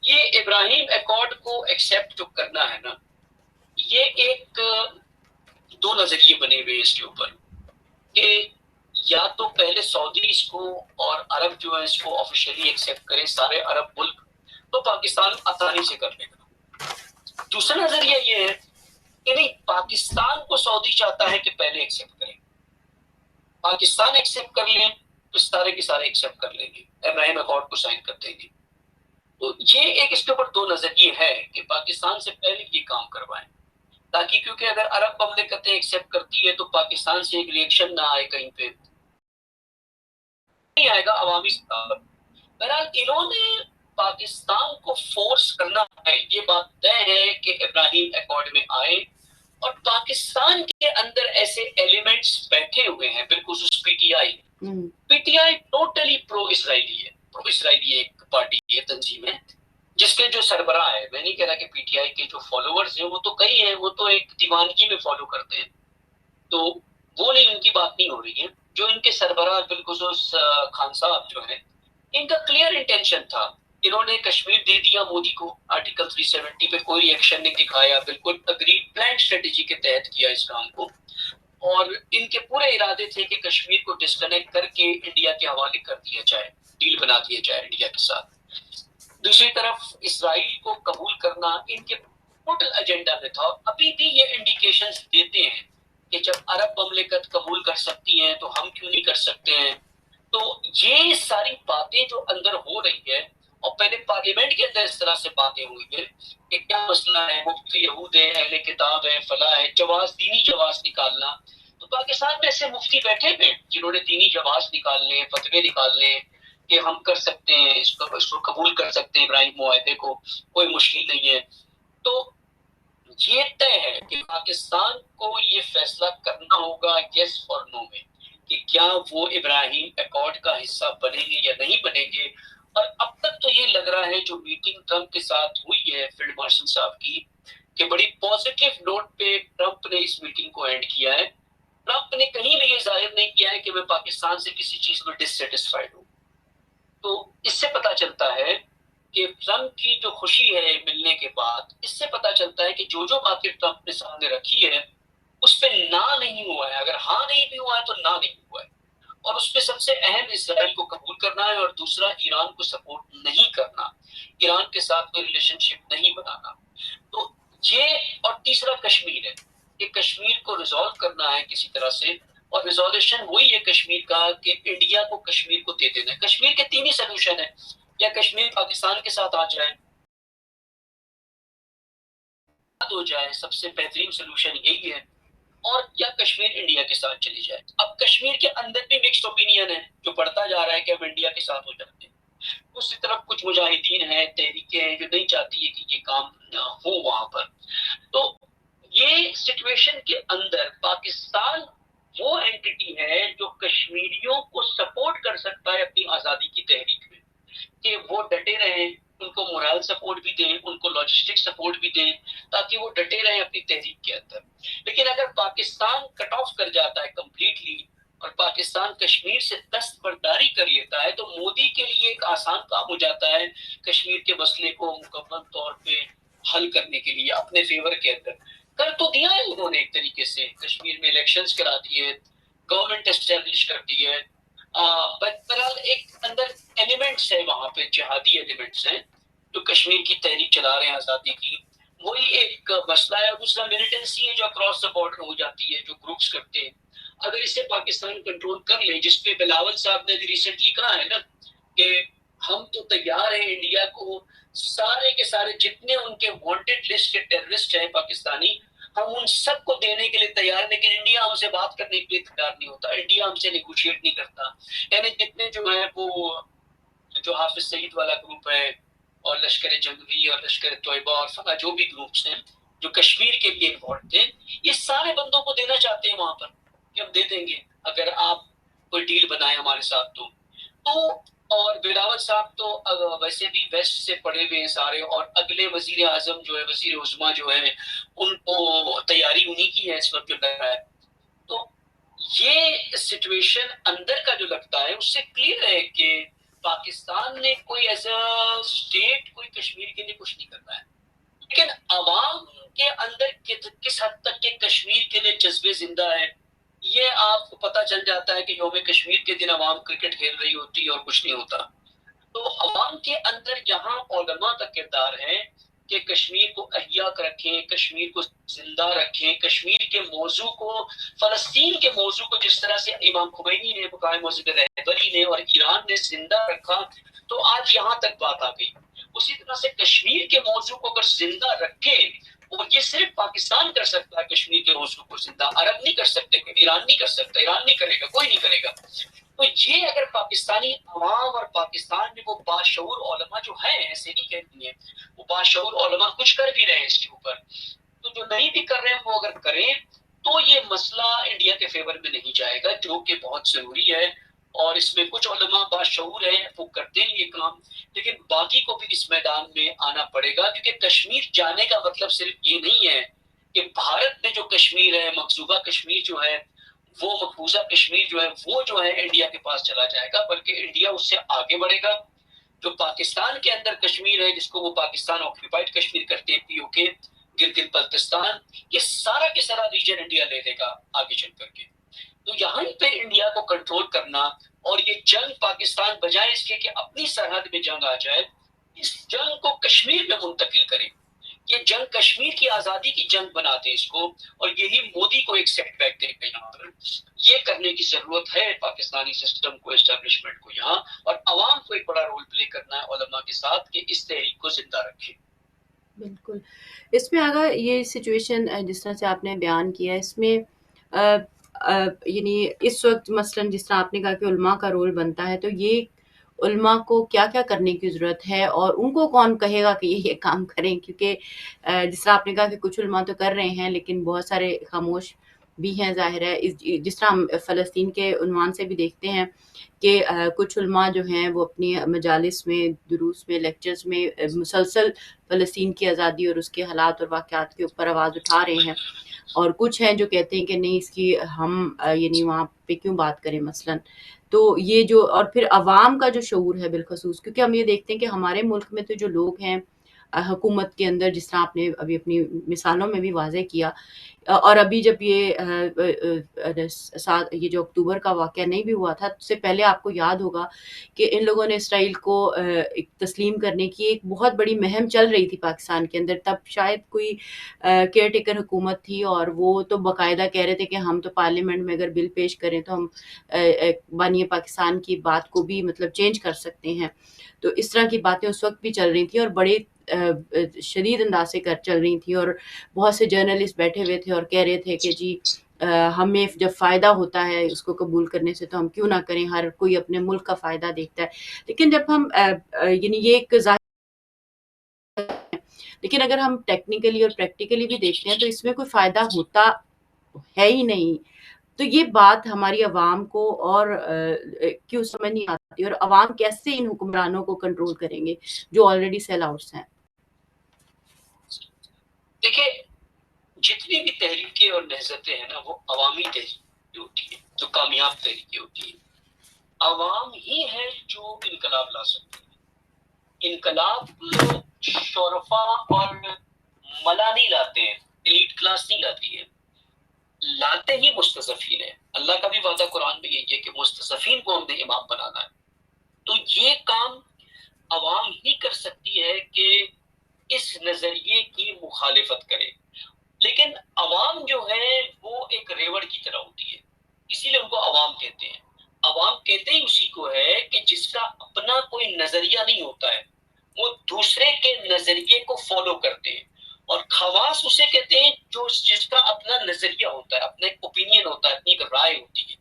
S2: یہ ابراہیم ایکارڈ کو ایکسیپٹ جو کرنا ہے نا, یہ ایک دو نظریے بنے ہوئے اس کے اوپر, کہ یا تو پہلے سعودی اس کو اور عرب جو ہے اس کو آفیشیلی ایکسیپٹ کریں سارے عرب ملک, تو پاکستان آسانی سے کر لے گا. دوسرا نظریہ یہ ہے کہ نہیں, پاکستان کو سعودی چاہتا ہے کہ پہلے ایکسیپٹ کریں, پاکستان ایکسیپٹ کر لیں تو سارے کے سارے ایکسیپٹ کر لیں گے, ابراہیم اکارڈ کو سائن کر دیں گے. تو یہ ایک اس کے اوپر دو نظریے ہے کہ پاکستان سے پہلے یہ کام کروائیں, تاکہ کیونکہ اگر عرب مملکتیں ایکسیپٹ کرتی ہے تو پاکستان سے ایک ریئیکشن نہ آئے, کہیں پہ نہیں آئے گا عوامی سطح پر. بہرحال انہوں نے پاکستان کو فورس کرنا ہے, یہ بات طے ہے کہ ابراہیم ایکارڈ میں آئے, اور پاکستان کے اندر ایسے ایلیمنٹس بیٹھے ہوئے ہیں, بالخصوص P T I. P T I totally pro Israeli ہے, پرو اسرائیلی ایک پارٹی ہے, تنظیم ہے, جس کے جو سربراہ ہے, میں نہیں کہہ رہا کہ پی ٹی آئی کے جو فالوورز ہیں وہ تو کئی ہیں, وہ تو ایک دیوانگی میں فالو کرتے ہیں, تو وہ نہیں, ان کی بات نہیں ہو رہی ہے. جو ان کے سربراہ بالخصوص خان صاحب جو ہیں, ان کا کلیئر انٹینشن تھا, انہوں نے کشمیر دے دیا مودی کو, آرٹیکل 370 پہ کوئی ایکشن نہیں دکھایا, بالکل اگریڈ پلان اسٹریٹجی کے تحت کیا اس کام کو, اور ان کے پورے ارادے تھے کہ کشمیر کو ڈسکنیکٹ کر کے انڈیا کے حوالے کر دیا جائے, ڈیل بنا دیا جائے انڈیا کے ساتھ. دوسری طرف اسرائیل کو قبول کرنا ان کے ٹوٹل ایجنڈا میں تھا, اور ابھی بھی یہ انڈیکیشنز دیتے ہیں کہ جب عرب مملکت قبول کر سکتی ہیں تو ہم کیوں نہیں کر سکتے ہیں. تو یہ ساری باتیں جو اندر ہو رہی ہے, اور پہلے پارلیمنٹ کے اندر اس طرح سے باتیں ہوئی ہیں کہ کیا مسئلہ ہے, مفتی یہود ہے, اہل کتاب ہے, فلاں ہے, جواز, دینی جواز نکالنا. تو پاکستان میں ایسے مفتی بیٹھے ہوئے جنہوں نے دینی جواز نکالنے, فتوے نکالنے کہ ہم کر سکتے ہیں, اس کو قبول کر سکتے ہیں ابراہیم معاہدے کو, کوئی مشکل نہیں ہے. تو یہ طے ہے کہ پاکستان کو یہ فیصلہ کرنا ہوگا یس اور نو میں, کہ کیا وہ ابراہیم ایکارڈ کا حصہ بنیں گے یا نہیں بنیں گے. اور اب تک تو یہ لگ رہا ہے جو میٹنگ ٹرمپ کے ساتھ ہوئی ہے فیلڈ مارشل صاحب کی کہ بڑی پازیٹیو نوٹ پہ ٹرمپ نے اس میٹنگ کو اینڈ کیا ہے. ٹرمپ نے کہیں بھی یہ ظاہر نہیں کیا ہے کہ میں پاکستان سے کسی چیز میں ڈسسیٹسفائیڈ ہوں. تو اس سے پتہ چلتا ہے کہ ٹرمپ کی جو خوشی ہے ملنے کے بعد، اس سے پتہ چلتا ہے کہ جو باتیں ٹرمپ نے سامنے رکھی ہے اس پہ نہ نہیں ہوا ہے. اگر ہاں نہیں بھی ہوا ہے تو نہ نہیں ہوا ہے. اور اس میں سب سے اہم اسرائیل کو قبول کرنا ہے، اور دوسرا ایران کو سپورٹ نہیں کرنا، ایران کے ساتھ کوئی ریلیشن شپ نہیں بنانا. تو یہ، اور تیسرا کشمیر ہے کہ کشمیر کو ریزالو کرنا ہے کسی طرح سے. اور ریزولوشن وہی ہے کشمیر کا کہ انڈیا کو کشمیر کو دے دینا ہے. کشمیر کے تین ہی سلوشن ہے، یا کشمیر پاکستان کے ساتھ آ جائے، ہو جائے، سب سے بہترین سلوشن یہی ہے، اور یا کشمیر انڈیا کے ساتھ چلی جائے. اب کشمیر کے اندر بھی مکسڈ اوپینین ہے جو بڑھتا جا رہا ہے کہ ہم انڈیا کے ساتھ ہو جاتے ہیں. دوسری طرف کچھ مجاہدین ہیں، تحریکیں ہیں جو نہیں چاہتی ہے کہ یہ کام ہو وہاں پر. تو یہ سچویشن کے اندر پاکستان وہ اینٹی ہے جو کشمیریوں کو سپورٹ کر سکتا ہے اپنی آزادی کی تحریک میں، کہ وہ ڈٹے رہیں، ان کو مورال سپورٹ بھی دیں، ان کو لاجسٹک سپورٹ بھی دیں، تاکہ وہ ڈٹے رہیں اپنی تحریک کے اندر. لیکن اگر پاکستان کٹ آف کر جاتا ہے کمپلیٹلی اور پاکستان کشمیر سے دستبرداری کر لیتا ہے، تو مودی کے لیے ایک آسان کام ہو جاتا ہے کشمیر کے مسئلے کو مکمل طور پہ حل کرنے کے لیے اپنے فیور کے اندر. کر تو دیا ہے انہوں نے، ایک طریقے سے کشمیر میں الیکشنز کرا دیے، گورنمنٹ اسٹیبلش کر دی ہے. بہرحال ایک اندر ایلیمنٹس ہے وہاں پہ، جہادی ایلیمنٹس ہیں جو کشمیر کی تحریک چلا رہے ہیں آزادی کی، وہی ایک مسئلہ ہے. اور دوسرا ملیٹنسی ہے جو اکراس دا بارڈر ہو جاتی ہے، جو گروپس کرتے ہیں. اگر اسے پاکستان کنٹرول کر لے، جس پہ بلاول صاحب نے ریسنٹلی کہا ہے نا کہ ہم تو تیار ہیں انڈیا کو سارے کے سارے جتنے ان کے وانٹڈ لسٹ کے ٹیررسٹ ہیں پاکستانی، ہم ان سب کو دینے کے لیے تیار ہیں، لیکن انڈیا ہم سے بات کرنے کے لیے تیار نہیں ہوتا، انڈیا ہم سے نیگوشیٹ نہیں کرتا. یعنی جتنے جو ہیں وہ جو حافظ سعید والا گروپ ہے اور لشکر جنگی اور لشکر طیبہ اور فلاں جو بھی گروپس ہیں جو کشمیر کے لیے انوالو تھے، یہ سارے بندوں کو دینا چاہتے ہیں وہاں پر کہ ہم دے دیں گے اگر آپ کوئی ڈیل بنائے ہمارے ساتھ. تو اور بلاول صاحب تو ویسے بھی ویسٹ سے پڑے ہوئے ہیں سارے، اور اگلے وزیر اعظم جو ہے، وزیر عظمیٰ جو ہے، ان کو تیاری انہی کی ہے اس وقت جو لگ رہا ہے. تو یہ سچویشن اندر کا جو لگتا ہے اس سے کلیئر ہے کہ پاکستان نے کوئی ایسا اسٹیٹ کوئی کشمیر کے لیے کچھ نہیں کرنا ہے. لیکن عوام کے اندر کس حد تک کہ کشمیر کے لیے جذبے زندہ ہے، یہ آپ کو پتہ چل جاتا ہے کہ یوم کشمیر کے دن عوام کرکٹ کھیل رہی ہوتی ہے اور کچھ نہیں ہوتا. تو عوام کے اندر یہاں علماء کا کردار ہے کہ کشمیر کو احیا رکھیں، کشمیر کو زندہ رکھیں، کشمیر کے موضوع کو، فلسطین کے موضوع کو جس طرح سے امام خمینی نے، مقام مسجد رہبری نے اور ایران نے زندہ رکھا تو آج یہاں تک بات آ گئی. اسی طرح سے کشمیر کے موضوع کو اگر زندہ رکھے، اور یہ صرف پاکستان کر سکتا ہے کشمیر کے موضوع کو زندہ، عرب نہیں کر سکتے، ایران نہیں کر سکتا، ایران نہیں کرے گا، کوئی نہیں کرے گا. تو یہ اگر پاکستانی عوام اور پاکستان میں وہ باشعور علماء جو ہیں، ایسے نہیں کہتی ہیں، وہ باشعور علماء کچھ کر بھی رہے ہیں اس کے اوپر، تو جو نہیں بھی کر رہے ہیں وہ اگر کریں تو یہ مسئلہ انڈیا کے فیور میں نہیں جائے گا، جو کہ بہت ضروری ہے. اور اس میں کچھ علماء باشعور ہیں، وہ کرتے ہیں یہ کام، لیکن باقی کو بھی اس میدان میں آنا پڑے گا. کیونکہ کشمیر جانے کا مطلب صرف یہ نہیں ہے کہ بھارت میں جو کشمیر ہے، مقصوبہ کشمیر جو ہے، وہ مقبوضہ کشمیر جو ہے، وہ جو ہے انڈیا کے پاس چلا جائے گا، بلکہ انڈیا اس سے آگے بڑھے گا. جو پاکستان کے اندر کشمیر ہے، جس کو وہ پاکستان آکوپائڈ کشمیر کرتے ہیں، پی او کے، گلگت بلتستان، یہ سارا کے سارا ریجن انڈیا لے لے گا آگے چل کر کے. تو یہاں پہ انڈیا کو کنٹرول کرنا، اور یہ جنگ پاکستان بجائے اس کے کہ اپنی سرحد میں جنگ آ جائے، اس جنگ کو کشمیر میں منتقل کرے، یہ جنگ کشمیر کی آزادی کی جنگ بناتے اس کو، اور یہی مودی کو ایک سیٹ بیک دے گا یہاں پر. یہ کرنے کی ضرورت ہے پاکستانی سسٹم کو، اسٹیبلشمنٹ کو یہاں، اور عوام کو ایک بڑا رول پلے کرنا ہے علماء کے ساتھ کہ اس تحریک کو زندہ رکھے.
S1: بالکل. اس میں اگر یہ سچویشن جس طرح سے آپ نے بیان کیا، اس میں یعنی اس وقت مثلاً جس طرح آپ نے کہا کہ علماء کا رول بنتا ہے، تو یہ علماء کو کیا کیا کرنے کی ضرورت ہے، اور ان کو کون کہے گا کہ یہ کام کریں؟ کیونکہ جس طرح آپ نے کہا کہ کچھ علماء تو کر رہے ہیں، لیکن بہت سارے خاموش بھی ہیں ظاہر ہے. جس طرح ہم فلسطین کے عنوان سے بھی دیکھتے ہیں کہ کچھ علماء جو ہیں وہ اپنی مجالس میں، دروس میں، لیکچرز میں مسلسل فلسطین کی آزادی اور اس کے حالات اور واقعات کے اوپر آواز اٹھا رہے ہیں، اور کچھ ہیں جو کہتے ہیں کہ نہیں اس کی ہم یعنی وہاں پہ کیوں بات کریں مثلاً. تو یہ جو اور پھر عوام کا جو شعور ہے بالخصوص، کیونکہ ہم یہ دیکھتے ہیں کہ ہمارے ملک میں تو جو لوگ ہیں حکومت کے اندر، جس طرح آپ نے ابھی اپنی مثالوں میں بھی واضح کیا، اور ابھی جب یہ جو اکتوبر کا واقعہ نہیں بھی ہوا تھا، اس سے پہلے آپ کو یاد ہوگا کہ ان لوگوں نے اسرائیل کو تسلیم کرنے کی ایک بہت بڑی مہم چل رہی تھی پاکستان کے اندر. تب شاید کوئی کیئر ٹیکر حکومت تھی، اور وہ تو باقاعدہ کہہ رہے تھے کہ ہم تو پارلیمنٹ میں اگر بل پیش کریں تو ہم بانی پاکستان کی بات کو بھی مطلب چینج کر سکتے ہیں. تو اس طرح کی باتیں اس وقت بھی چل رہی تھیں، اور بڑے شدید انداز سے چل رہی تھیں، اور بہت سے جرنلسٹ بیٹھے ہوئے تھے اور کہہ رہے تھے کہ جی ہمیں جب فائدہ ہوتا ہے اس کو قبول کرنے سے تو ہم کیوں نہ کریں، ہر کوئی اپنے ملک کا فائدہ دیکھتا ہے. لیکن جب ہم یعنی یہ ایک ظاہر، لیکن اگر ہم ٹیکنیکلی اور پریکٹیکلی بھی دیکھتے ہیں تو اس میں کوئی فائدہ ہوتا ہے ہی نہیں. تو یہ بات ہماری عوام کو اور کیوں سمجھ نہیں آتی، اور عوام کیسے ان حکمرانوں کو کنٹرول کریں گے جو آلریڈی سیل آؤٹس ہیں.
S2: دیکھیں، جتنی بھی تحریکیں اور نہضتیں ہیں نا، وہ عوامی تحریک ہوتی ہے، جو کامیاب تحریکیں ہوتی ہیں. عوام ہی ہے جو انقلاب لا سکتے ہیں. انقلاب شورفا اور ملا نہیں لاتے ہیں، ایلیٹ کلاس نہیں لاتی ہے، لاتے ہی مستضعفین ہیں. اللہ کا بھی وعدہ قرآن میں یہی ہے کہ مستضعفین کو ہم نے امام بنانا ہے. تو یہ کام عوام ہی کر سکتی ہے کہ اس نظریے کی مخالفت کرے. لیکن عوام جو ہے وہ ایک ریوڑ کی طرح ہوتی ہے، اسی لیے ان کو عوام کہتے ہیں. عوام کہتے ہی اسی کو ہے کہ جس کا اپنا کوئی نظریہ نہیں ہوتا ہے، وہ دوسرے کے نظریے کو فالو کرتے ہیں. اور خواص اسے کہتے ہیں جو جس کا اپنا نظریہ ہوتا ہے، اپنا ایک اوپینین ہوتا ہے، اپنی ایک رائے ہوتی ہے.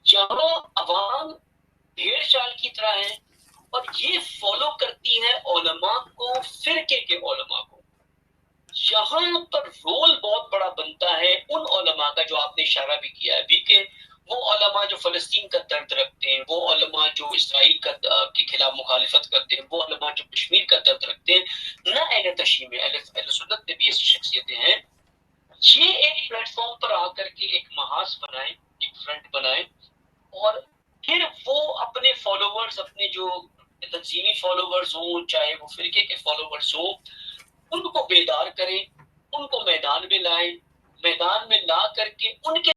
S2: جہاں عوام بھیڑ چال کی طرح ہے اور یہ فالو کرتی ہے علماء کو، فرقے کے علماء کو، یہاں پر رول بہت بڑا بنتا ہے ان علماء کا جو آپ نے اشارہ بھی کیا ہے ابھی، کہ وہ علماء جو فلسطین کا درد رکھتے ہیں، وہ علماء جو اسرائیل کے خلاف مخالفت کرتے ہیں، وہ علماء جو کشمیر کا درد رکھتے ہیں. نہ اہل تشیع میں، اہل سنت میں بھی ایسی شخصیتیں ہیں. یہ ایک پلیٹ فارم پر آ کر کے ایک محاذ بنائیں، ایک فرنٹ بنائیں، اور پھر وہ اپنے فالوورز، اپنے جو تنظیمی فالوورز ہوں، چاہے وہ فرقے کے فالوورز ہوں، ان کو بیدار کریں، ان کو میدان میں لائیں، میدان میں لا کر کے ان کے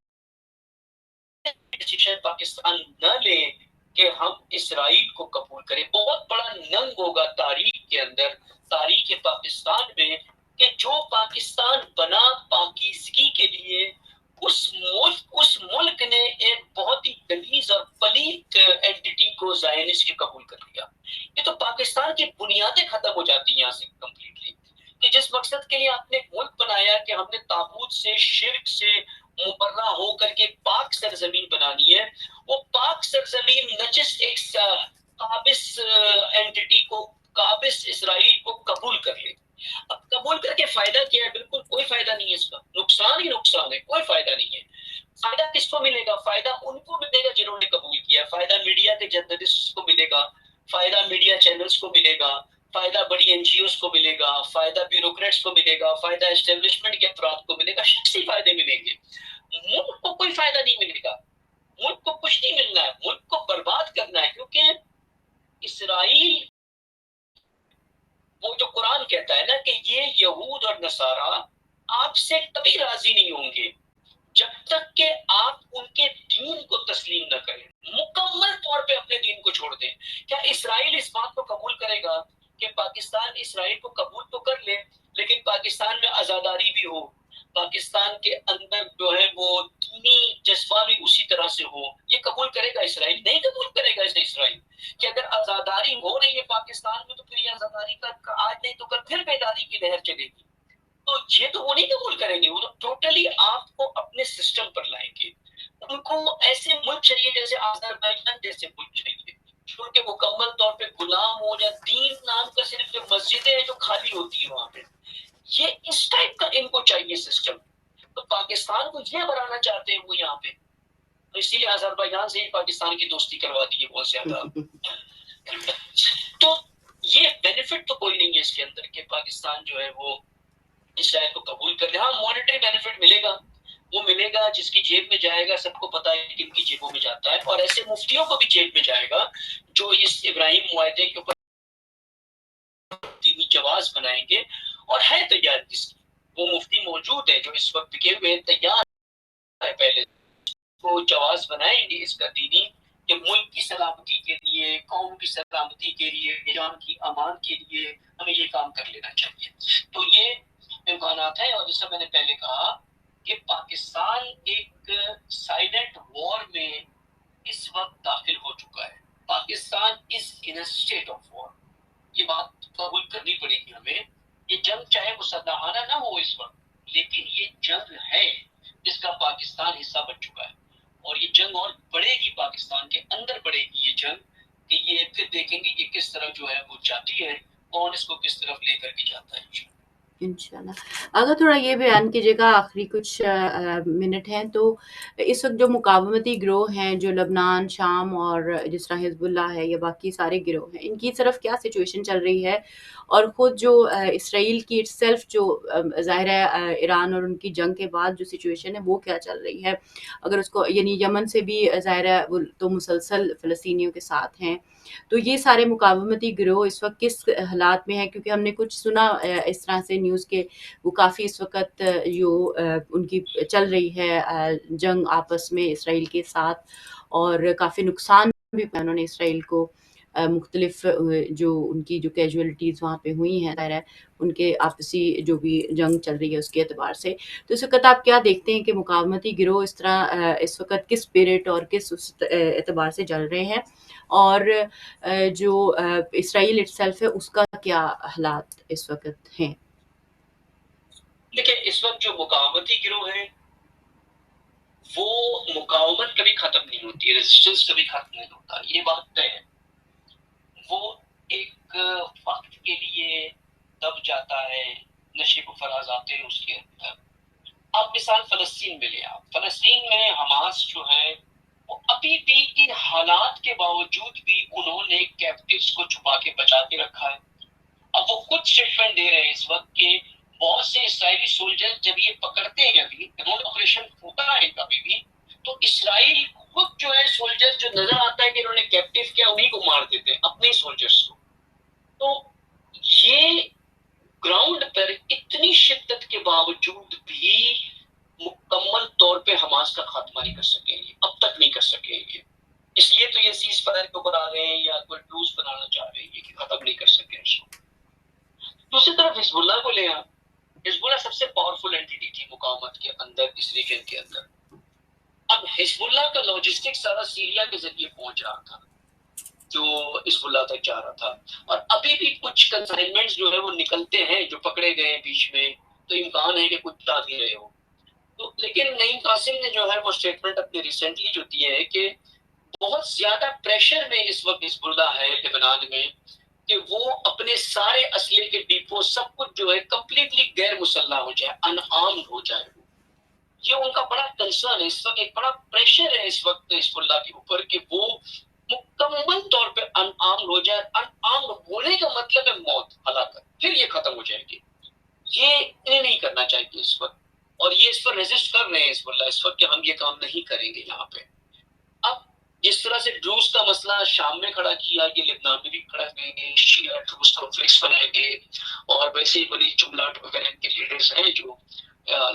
S2: ڈیسیشن پاکستان نہ لیں کہ ہم اسرائیل کو قبول کریں. بہت بڑا ننگ ہوگا تاریخ کے اندر، تاریخ پاکستان میں، کہ جو پاکستان بنا پاکیزگی کے لیے، اس ملک نے ایک بہت ہی غلیظ اور پلیت اینٹی کو زائنسٹ قبول کر لیا. یہ تو پاکستان کی بنیادیں ختم ہو جاتی ہیں یہاں سے کمپلیٹلی. کہ جس مقصد کے لیے آپ نے ملک بنایا کہ ہم نے تابوت سے، شرک سے مبرہ ہو کر کے پاک سرزمین بنانی ہے، وہ پاک سرزمین نجس ایک قابض اینٹی کو، قابض اسرائیل کو قبول کر لے. اب قبول کر کے فائدہ کیا ہے؟ بالکل کوئی فائدہ نہیں ہے اس کا، نقصان ہی نقصان ہے، کوئی فائدہ نہیں ہے. فائدہ کس کو ملے گا؟ فائدہ ان کو ملے گا جنہوں نے قبول کیا. فائدہ میڈیا کے جرنلسٹ کو ملے گا، فائدہ میڈیا چینلز کو ملے گا، فائدہ بڑی این جی اوز کو ملے گا، فائدہ بیوروکریٹس کو ملے گا، فائدہ اسٹیبلشمنٹ کے افراد کو ملے گا، شخصی فائدے ملیں گے. ملک کو کوئی فائدہ نہیں ملے گا، ملک کو کچھ نہیں ملنا ہے، ملک کو برباد کرنا ہے. کیونکہ اسرائیل، وہ جو قرآن کہتا ہے نا کہ یہ یہود اور نصارہ آپ سے کبھی راضی نہیں ہوں گے جب تک کہ آپ ان کے دین کو تسلیم نہ کریں، مکمل طور پہ اپنے دین کو چھوڑ دیں. کیا اسرائیل اس بات کو قبول کرے گا کہ پاکستان اسرائیل کو قبول تو کر لے لیکن پاکستان میں آزاداری بھی ہو، پاکستان کے اندر جو ہے وہ دینی جذبہ بھی اسی طرح سے ہو؟ یہ قبول کرے گا اسرائیل؟ نہیں قبول کرے گا اسرائیل. کہ اگر آزاداری ہو رہی ہے پاکستان میں تو پھر یہ آزاداری کا آج نہیں تو کل پھر بیداری کی لہر چلے گی. تو یہ تو وہ نہیں قبول کریں گے، وہ تو ٹوٹلی آپ کو اپنے سسٹم پر لائیں گے. ان کو ایسے ملک چاہیے جیسے آذربائیجان جیسے ملک چاہیے، جو کہ مکمل طور پہ غلام ہو، یا دین نام کا صرف جو مسجدیں ہیں جو خالی ہوتی ہیں وہاں پہ، یہ اس ٹائپ کا ان کو چاہیے سسٹم. تو پاکستان کو یہ بنانا چاہتے ہیں وہ یہاں پہ، تو اسی لیے آذربائیجان سے ہی پاکستان کی دوستی کروا دی ہے بہت زیادہ. تو یہ بینیفٹ تو کوئی نہیں ہے اس کے اندر کہ پاکستان جو ہے وہ اسرائیل کو قبول کر لے. ہاں مانیٹری بینیفٹ ملے گا، وہ ملے گا جس کی جیب میں جائے گا، سب کو پتا ہے کہ ان کی جیبوں میں جاتا ہے، اور ایسے مفتیوں کو بھی جیب میں جائے گا جو اس ابراہیم معاہدے کے اوپر دینی جواز بنائیں گے. اور ہے تیار جس کی، وہ مفتی موجود ہے جو اس وقت بکے ہوئے تیار ہے، پہلے کو جواز بنائیں گے اس کا دینی، کہ ملک کی سلامتی کے لیے، قوم کی سلامتی کے لیے، جان کی امان کے لیے ہمیں یہ کام کر لینا چاہیے. تو یہ امکانات ہیں. اور جیسا میں نے پہلے کہا کہ پاکستان ایک سائلنٹ وار میں اس وقت داخل ہو چکا ہے. پاکستان از ان اسٹیٹ آف وار، یہ بات قبول کرنی پڑے گی ہمیں. یہ جنگ چاہے مسلحانہ نہ ہو اس وقت، لیکن یہ جنگ ہے جس کا پاکستان حصہ بن چکا ہے. اور یہ جنگ اور بڑھے گی، پاکستان کے اندر بڑھے گی یہ جنگ، کہ یہ پھر دیکھیں گے کہ کس طرح جو ہے وہ جاتی ہے، کون اس کو کس طرف لے کر کے جاتا ہے.
S1: انشاءاللہ. اگر تھوڑا یہ بیان کیجیے گا، آخری کچھ منٹ ہیں، تو اس وقت جو مقاومتی گروہ ہیں جو لبنان، شام اور جس طرح حزب اللہ ہے یا باقی سارے گروہ ہیں، ان کی طرف کیا سچویشن چل رہی ہے؟ اور خود جو اسرائیل کی سیلف جو ظاہر ہے ایران اور ان کی جنگ کے بعد جو سچویشن ہے وہ کیا چل رہی ہے؟ اگر اس کو یعنی یمن سے بھی ظاہر ہے وہ تو مسلسل فلسطینیوں کے ساتھ ہیں، تو یہ سارے مقاومتی گروہ اس وقت کس حالات میں ہیں؟ کیونکہ ہم نے کچھ سنا اس طرح سے نیوز کے وہ کافی اس وقت جو ان کی چل رہی ہے جنگ آپس میں اسرائیل کے ساتھ، اور کافی نقصان بھی انہوں نے اسرائیل کو مختلف جو ان کی جو کیجولیٹیز وہاں پہ ہوئی ہیں ظاہر ہے ان کے آپسی جو بھی جنگ چل رہی ہے اس کے اعتبار سے. تو اس وقت آپ کیا دیکھتے ہیں کہ مقاومتی گروہ اس طرح اس وقت کس اسپرٹ اور کس اعتبار سے چل رہے ہیں، اور جو اسرائیل اٹسیلف ہے اس کا کیا حالات اس وقت ہیں؟
S2: دیکھیں اس وقت جو مقاومتی گروہ ہیں وہ مقاومت کبھی ختم نہیں ہوتی، ریزسٹنس کبھی ختم نہیں ہوتا، یہ بات طے ہے. وہ ایک وقت کے لیے دب جاتا ہے، نشیب و فراز آتے ہیں اس کے اندر. اب مثال فلسطین میں لے آپ، فلسطین میں حماس جو ہے وہ ابھی بھی ان حالات کے باوجود بھی انہوں نے کیپٹیوز کو چھپا کے بچا کے رکھا ہے. اب وہ خود اسٹیٹمنٹ دے رہے ہیں اس وقت کہ بہت سے اسرائیلی سولجر جب یہ پکڑتے ہیں ابھی آپریشن ہوتا ہے کبھی بھی، تو اسرائیل خود جو ہے سولجر جو نظر آتا ہے کہ انہوں نے کیپٹیو کیا انہیں کو مار دیتے ہیں، اپنے سولجرز کو. تو یہ گراؤنڈ پر اتنی شدت کے باوجود بھی مکمل طور پہ حماس کا خاتمہ نہیں کر سکیں گے، اب تک نہیں کر سکیں گے. اس لیے تو یہ سیز فائر کے اوپر آ رہے ہیں یا کوئی ٹروس بنانا چاہ رہے ہیں کہ ختم نہیں کر سکے اس کو. دوسری طرف حزب اللہ کو لے آپ، حزب اللہ سب سے پاورفل اینٹی تھی مقاومت کے اندر اس ریجن کے اندر. اب حزب اللہ کا لاجسٹک سارا سیریا کے ذریعے پہنچ رہا تھا جو حزب اللہ تک جا رہا تھا، اور ابھی بھی کچھ کنسائنمنٹس جو ہے وہ نکلتے ہیں جو پکڑے گئے بیچ میں، تو امکان ہے کہ کچھ آ بھی رہے ہو. تو لیکن نعیم قاسم نے جو ہے وہ اسٹیٹمنٹ اپنی ریسنٹلی جو دی ہے کہ بہت زیادہ پریشر میں اس وقت حزب اللہ ہے لبنان میں کہ وہ اپنے سارے اسلحے کے ڈیپو سب کچھ جو ہے کمپلیٹلی غیر مسلح ہو جائے، ان آرمڈ ہو جائے. یہ ان کا بڑا کنسرن ہے اس وقت، ایک بڑا پریشر ہے اس وقت حزب اللہ کے اوپر کہ وہ مکمل طور پہ ان آرمڈ ہو جائے. ان آرمڈ ہونے کا مطلب ہے موت، ہلاکت، پھر یہ ختم ہو جائے گی. یہ انہیں نہیں کرنا چاہیے اس وقت، اور یہ اس پر ریزسٹ کر رہے ہیں حزب اللہ اس وقت کہ ہم یہ کام نہیں کریں گے یہاں پہ. اب جس طرح سے ڈروز کا مسئلہ شام میں کھڑا کیا، یہ لبنان میں بھی کھڑا کریں گے، شیعہ ڈروز کانفلکس بنائیں گے، اور ویسے ہی بڑی جملاٹ وغیرہ کے لیڈرز ہیں جو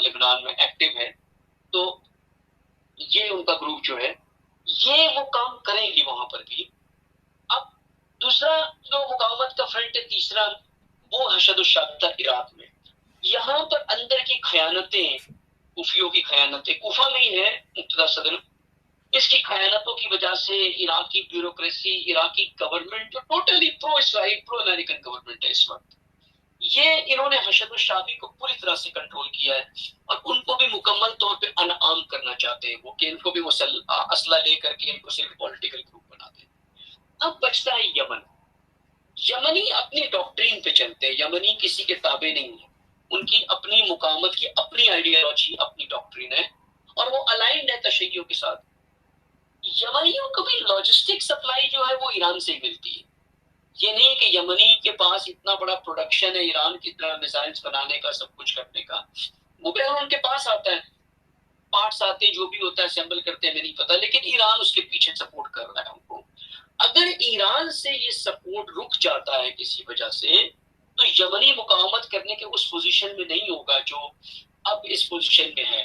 S2: لبنان میں ایکٹیو ہیں. تو یہ ان کا گروپ جو ہے یہ وہ کام کریں گی وہاں پر بھی. اب دوسرا جو مقاومت کا فرنٹ ہے تیسرا، وہ حشد الشابتہ عراق میں. یہاں پر اندر کی خیانتیں، کوفیوں کی خیانتیں، کوفہ میں ہی ہے مقتدی صدر، اس کی خیانتوں کی وجہ سے عراقی بیوروکریسی، عراقی گورنمنٹ جو ٹوٹلی پرو اسرائیل پرو امریکن گورنمنٹ ہے اس وقت، یہ انہوں نے حشد الشابی کو پوری طرح سے کنٹرول کیا ہے، اور ان کو بھی مکمل طور پہ انعام کرنا چاہتے ہیں وہ کہ ان کو بھی اسلحہ لے کر کے ان کو صرف پولیٹیکل گروپ بنا دیں. اب بچتا ہے یمن. یمنی اپنی ڈاکٹرین پہ چلتے ہیں، یمنی کسی کے تابع نہیں ہے. ان کی اپنی مقاومت کی اپنی آئیڈیالوجی، اپنی ڈاکٹرین ہے، اور وہ الائنڈ ہے تشیعوں کے ساتھ. یمنیوں کو بھی لاجسٹک سپلائی جو ہے وہ ایران سے ہی ملتی ہے. یہ نہیں کہ یمنی کے پاس اتنا بڑا پروڈکشن ہے ایران کی طرح میزائلز بنانے کا، سب کچھ کرنے کا، وہ بھی ان کے پاس آتا ہے، پارٹس آتے ہیں، جو بھی ہوتا ہے اسمبل کرتے ہیں، میں نہیں پتا، لیکن ایران اس کے پیچھے سپورٹ کر رہا ہے ان کو. اگر ایران سے یہ سپورٹ رک جاتا ہے کسی وجہ سے، تو یمنی مقاومت کرنے کے اس پوزیشن میں نہیں ہوگا جو اب اس پوزیشن میں ہے.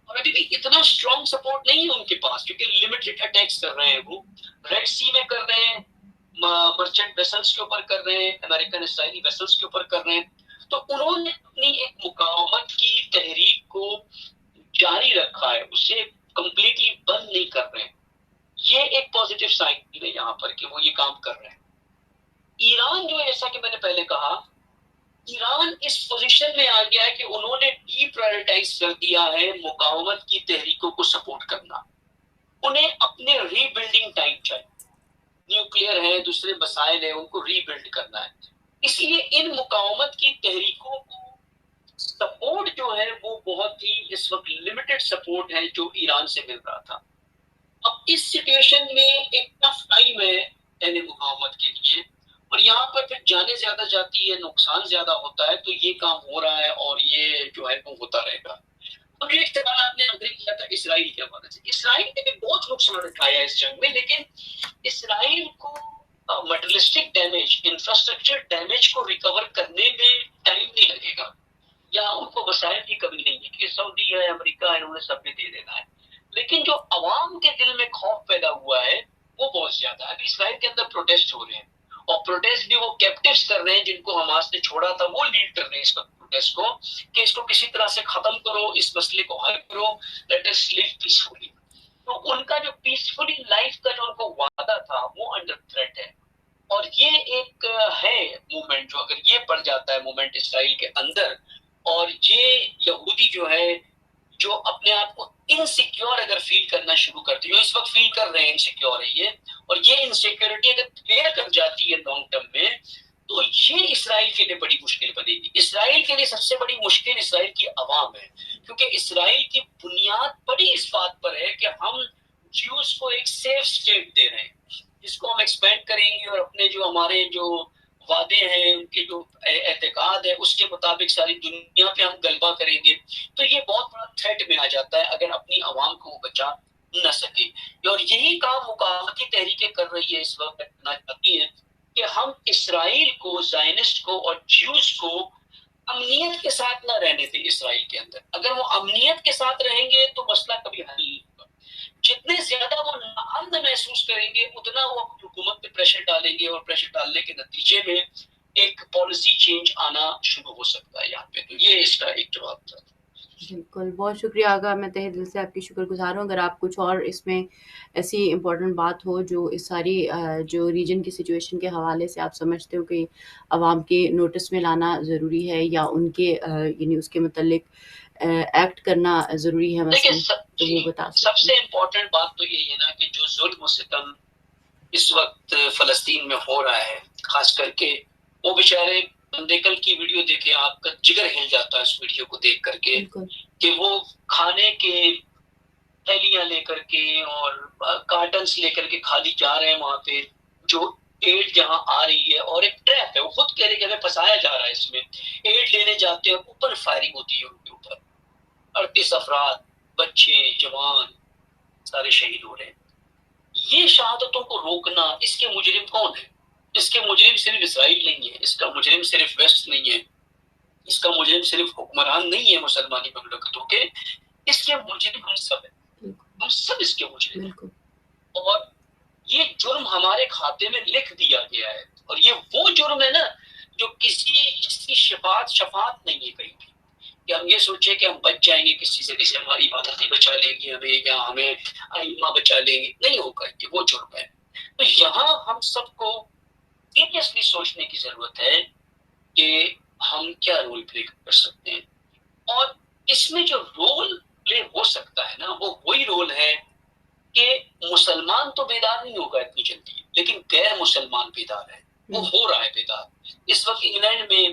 S2: اور ابھی بھی اتنا اسٹرانگ سپورٹ نہیں ہے ان کے پاس، کیونکہ لمیٹڈ اٹیکس کر رہے ہیں، وہ ریڈ سی میں کر رہے ہیں، مرچنٹ ویسلز کے اوپر کر رہے ہیں، امریکن اسرائیلی ویسلز کے اوپر کر رہے ہیں. تو انہوں نے اپنی ایک مقاومت کی تحریک کو جاری رکھا ہے، اسے کمپلیٹلی بند نہیں کر رہے ہیں. یہ ایک پازیٹیو سائن ہے یہاں پر کہ وہ یہ کام کر رہے ہیں. ایران جو ایسا کہ میں نے پہلے کہا، ایران اس پوزیشن میں آ گیا ہے کہ انہوں نے ڈی پرائرٹائز کر دیا ہے مقاومت کی تحریکوں کو سپورٹ کرنا. انہیں اپنے ری بلڈنگ ٹائم چاہیے، نیوکلیئر ہے، دوسرے مسائل ہیں، ان کو ری بلڈ کرنا ہے. اس لیے ان مقاومت کی تحریکوں کو سپورٹ جو ہے وہ بہت ہی اس وقت لمیٹڈ سپورٹ ہے جو ایران سے مل رہا تھا. اب اس سچویشن میں ایک ٹف ٹائم ہے اہل مقاومت کے لیے، اور یہاں پر پھر جانیں زیادہ جاتی ہے، نقصان زیادہ ہوتا ہے، تو یہ کام ہو رہا ہے اور یہ جو ہے وہ ہوتا رہے گا. اب ایک سوال آپ نے اگری کیا تھا اسرائیل کے حوالے سے. اسرائیل نے بھی بہت نقصان اٹھایا اس جنگ میں، لیکن اسرائیل کو مٹیریلسٹک ڈیمیج، انفراسٹرکچر ڈیمیج کو ریکور کرنے میں ٹائم نہیں لگے گا، یا ان کو وسائل کی کمی نہیں ہے کہ سعودی ہے، امریکہ ہے، انہوں نے سب نے دے دینا ہے. لیکن جو عوام کے دل میں خوف پیدا ہوا ہے وہ بہت زیادہ ہے. ابھی اسرائیل کے اندر پروٹیسٹ ہو رہے ہیں، اور پروٹیسٹ بھی وہ کیپٹیوز کر رہے ہیں جن کو حماس نے چھوڑا تھا، وہ لیڈ کر رہے ہیں اس وقت پروٹیسٹ کو کہ اس کو کسی طرح سے ختم کرو، اس مسئلے کو حل کرو، لیٹ اس لیو پیسفلی. تو ان کا جو پیسفلی لائف کا جو ان کو وعدہ تھا وہ انڈر تھریٹ ہے. اور یہ ایک ہے موومنٹ، جو اگر یہ پڑ جاتا ہے موومنٹ اسرائیل کے اندر، اور یہ یہودی جو ہے جو اپنے آپ کو انسیکیور اگر فیل کرنا شروع کرتے، جو اس وقت فیل کر رہے ہیں انسیکیور ہے یہ، اور یہ انسیکیورٹی اگر کلیئر کر جاتی ہے لانگ ٹرم میں، تو یہ اسرائیل کے لیے بڑی مشکل بنے گی. اسرائیل کے لیے سب سے بڑی مشکل اسرائیل کی عوام ہے، کیونکہ اسرائیل کی بنیاد بڑی اس بات پر ہے کہ ہم جیوز کو ایک سیف اسٹیٹ دے رہے ہیں، جس کو ہم ایکسپینڈ کریں گے، اور اپنے جو ہمارے جو وعدے ہیں، ان کے جو اعتقاد ہے، اس کے مطابق ساری دنیا پہ ہم غلبہ کریں گے. تو یہ بہت بڑا تھریٹ میں آ جاتا ہے اگر اپنی عوام کو وہ بچا نہ سکے. اور یہی کام مقاومتی تحریکیں کر رہی ہے اس وقت، کرنا چاہتی ہیں کہ ہم اسرائیل کو، زائنسٹ کو اور جیوز کو امنیت کے ساتھ نہ رہنے دیں اسرائیل کے اندر. اگر وہ امنیت کے ساتھ رہیں گے تو مسئلہ کبھی حل نہیں ہوگا. جتنے زیادہ وہ ناامن محسوس کریں گے، اتنا وہ حکومت پہ پریشر ڈالیں گے، اور پریشر ڈالنے کے نتیجے میں ایک پالیسی چینج آنا شروع ہو سکتا ہے یہاں پہ. تو یہ اس کا ایک جواب تھا.
S1: بالکل، بہت شکریہ آغا، میں تہہ دل سے آپ کی شکر گزار ہوں. اگر آپ کچھ اور اس میں ایسی امپورٹنٹ بات ہو جو اس ساری جو ریجن کی سچویشن کے حوالے سے آپ سمجھتے ہو کہ عوام کے نوٹس میں لانا ضروری ہے، یا ان کے یعنی اس کے متعلق ایکٹ کرنا ضروری ہے
S2: دیکھیں
S1: مثلاً، تو وہ بتا
S2: سب
S1: سکتے
S2: سے
S1: ہیں.
S2: امپورٹنٹ بات تو یہی ہے نا کہ جو ظلم و ستم اس وقت فلسطین میں ہو رہا ہے، خاص کر کے وہ بیچارے بندے، کل کی ویڈیو دیکھیں، آپ کا جگر ہل جاتا ہے اس ویڈیو کو دیکھ کر کے،
S1: بالکل
S2: کہ وہ کھانے کے تھیلیاں لے کر کے اور کارٹنس لے کر کے خالی جا رہے ہیں وہاں پہ، جو ایڈ جہاں آ رہی ہے، اور ایک ٹریپ ہے، وہ خود کہہ رہے کہ ہمیں پھنسایا جا رہا ہے اس میں. ایڈ لینے جاتے ہیں، اوپر فائرنگ ہوتی ہے ان کے اوپر، 38 افراد، بچے، جوان، سارے شہید ہو رہے ہیں. یہ شہادتوں کو روکنا، اس کے مجرم کون ہے؟ اس کے مجرم صرف اسرائیل نہیں ہے، اس کا مجرم صرف ویسٹ نہیں ہے، اس کا مجرم صرف حکمران نہیں ہے مسلمانی مملکتوں کے، اس کے مجرم ہم سب ہیں،
S1: بالکل
S2: ہم سب اس کے مجرم ہیں.
S1: بالکل
S2: اور یہ جرم ہمارے کھاتے میں لکھ دیا گیا ہے، اور یہ وہ جرم ہے نا جو جس کی شفاعت نہیں ہے کہیں بھی، کہ ہم یہ سوچے کہ ہم بچ جائیں گے کسی سے، کسی ہماری عبادتیں بچا لیں گی ہمیں، یا ہمیں ائمہ بچا لیں گے، نہیں ہوگا، یہ وہ جرم ہے. تو یہاں ہم سب کو سیریسلی سوچنے کی ضرورت ہے کہ ہم کیا رول پلے کر سکتے ہیں. اور اس میں جو رول پلے ہو سکتا ہے نا، وہ وہی رول ہے کہ مسلمان تو بیدار نہیں ہوگا اتنی جلدی، لیکن غیر مسلمان بیدار ہے، وہ ہو رہا ہے بیدار. اس وقت انگلینڈ میں،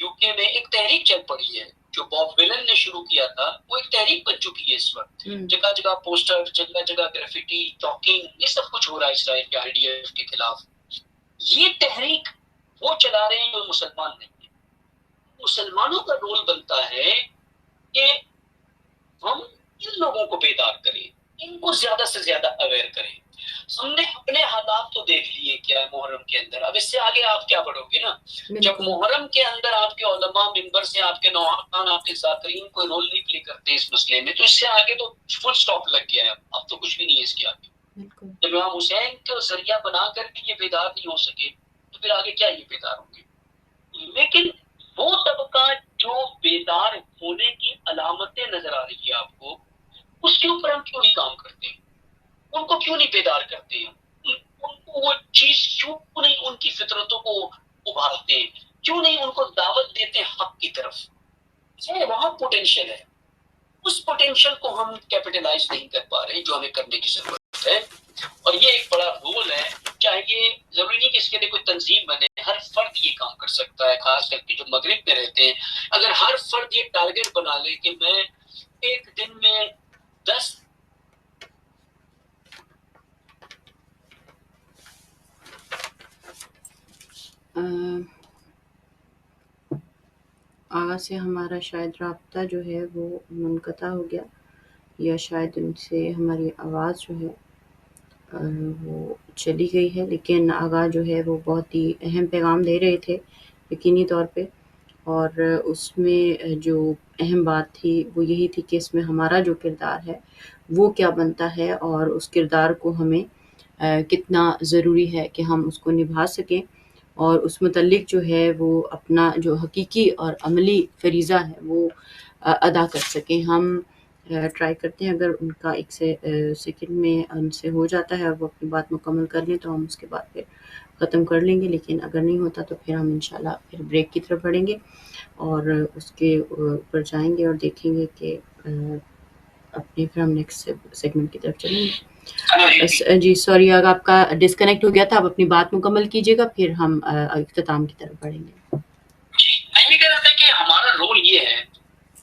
S2: یوکے میں ایک تحریک چل پڑی ہے جو باب ویلن نے شروع کیا تھا، وہ ایک تحریک بن چکی ہے اس وقت. جگہ جگہ پوسٹر، جگہ جگہ گرافٹی، ٹاکنگ، یہ سب کچھ ہو رہا ہے اسرائیل کے IDF کے خلاف. یہ تحریک وہ چلا رہے ہیں جو مسلمان نہیں ہیں. مسلمانوں کا رول بنتا ہے کہ ہم ان لوگوں کو بیدار کریں، ان کو زیادہ سے زیادہ اویئر کریں. ہم نے اپنے حالات تو دیکھ لیے کیا ہے محرم کے اندر. اب اس سے آگے آپ کیا پڑھو گے نا. جب محرم کے اندر آپ کے علماء منبر سے، آپ کے نوحان آپ کے ذاکرین کوئی رول نہیں پلے کرتے اس مسئلے میں، تو اس سے آگے تو فل سٹاپ لگ گیا ہے. اب تو کچھ بھی نہیں ہے اس کے آگے. جب امام حسین کو ذریعہ بنا کر بھی یہ بیدار نہیں ہو سکے تو پھر آگے کیا یہ بیدار ہوں گے. لیکن وہ طبقہ جو بیدار ہونے کی علامتیں نظر آ رہی ہے آپ کو، اس کے اوپر ہم کیوں نہیں کام کرتے ہیں؟ ان کو کیوں نہیں بیدار کرتے ہیں؟ ان کو وہ چیز کیوں نہیں ان کی فطرتوں کو ابھارتے ہیں؟ کیوں نہیں ان کو دعوت دیتے ہیں حق کی طرف؟ وہاں پوٹینشیل ہے. اس پوٹینشیل کو ہم کیپٹلائز نہیں کر پا رہے جو ہمیں کرنے کی ضرورت ہے. اور یہ ایک بڑا رول ہے. چاہیے ضروری نہیں کہ اس کے لیے کوئی تنظیم بنے، ہر فرد یہ کام کر سکتا ہے. خاص کر کے جو مغرب میں رہتے ہیں، اگر ہر فرد یہ ٹارگٹ بنا لے کہ میں ایک دن میں 10
S1: آغاز سے ہمارا شاید رابطہ جو ہے وہ منقطع ہو گیا، یا شاید ان سے ہماری آواز جو ہے وہ چلی گئی ہے. لیکن آغا جو ہے وہ بہت ہی اہم پیغام دے رہے تھے یقینی طور پہ، اور اس میں جو اہم بات تھی وہ یہی تھی کہ اس میں ہمارا جو کردار ہے وہ کیا بنتا ہے، اور اس کردار کو ہمیں کتنا ضروری ہے کہ ہم اس کو نبھا سکیں، اور اس متعلق جو ہے وہ اپنا جو حقیقی اور عملی فریضہ ہے وہ ادا کر سکیں. ہم ٹرائی کرتے ہیں، اگر ان کا ایک سیکنڈ میں ان سے ہو جاتا ہے اور وہ اپنی بات مکمل کر لیں تو ہم اس کے بعد پھر ختم کر لیں گے. لیکن اگر نہیں ہوتا تو پھر ہم انشاءاللہ پھر بریک کی طرف بڑھیں گے اور اس کے اوپر جائیں گے اور دیکھیں گے کہ اپنے پھر ہم نیکسٹ سیگمنٹ کی طرف چلیں گے. جی سوری، اگر آپ کا ڈسکنیکٹ ہو گیا تھا، آپ اپنی بات مکمل کیجیے گا، پھر ہم اختتام کی طرف بڑھیں گے.
S2: میں یہ کہہ رہا تھا کہ ہمارا رول یہ ہے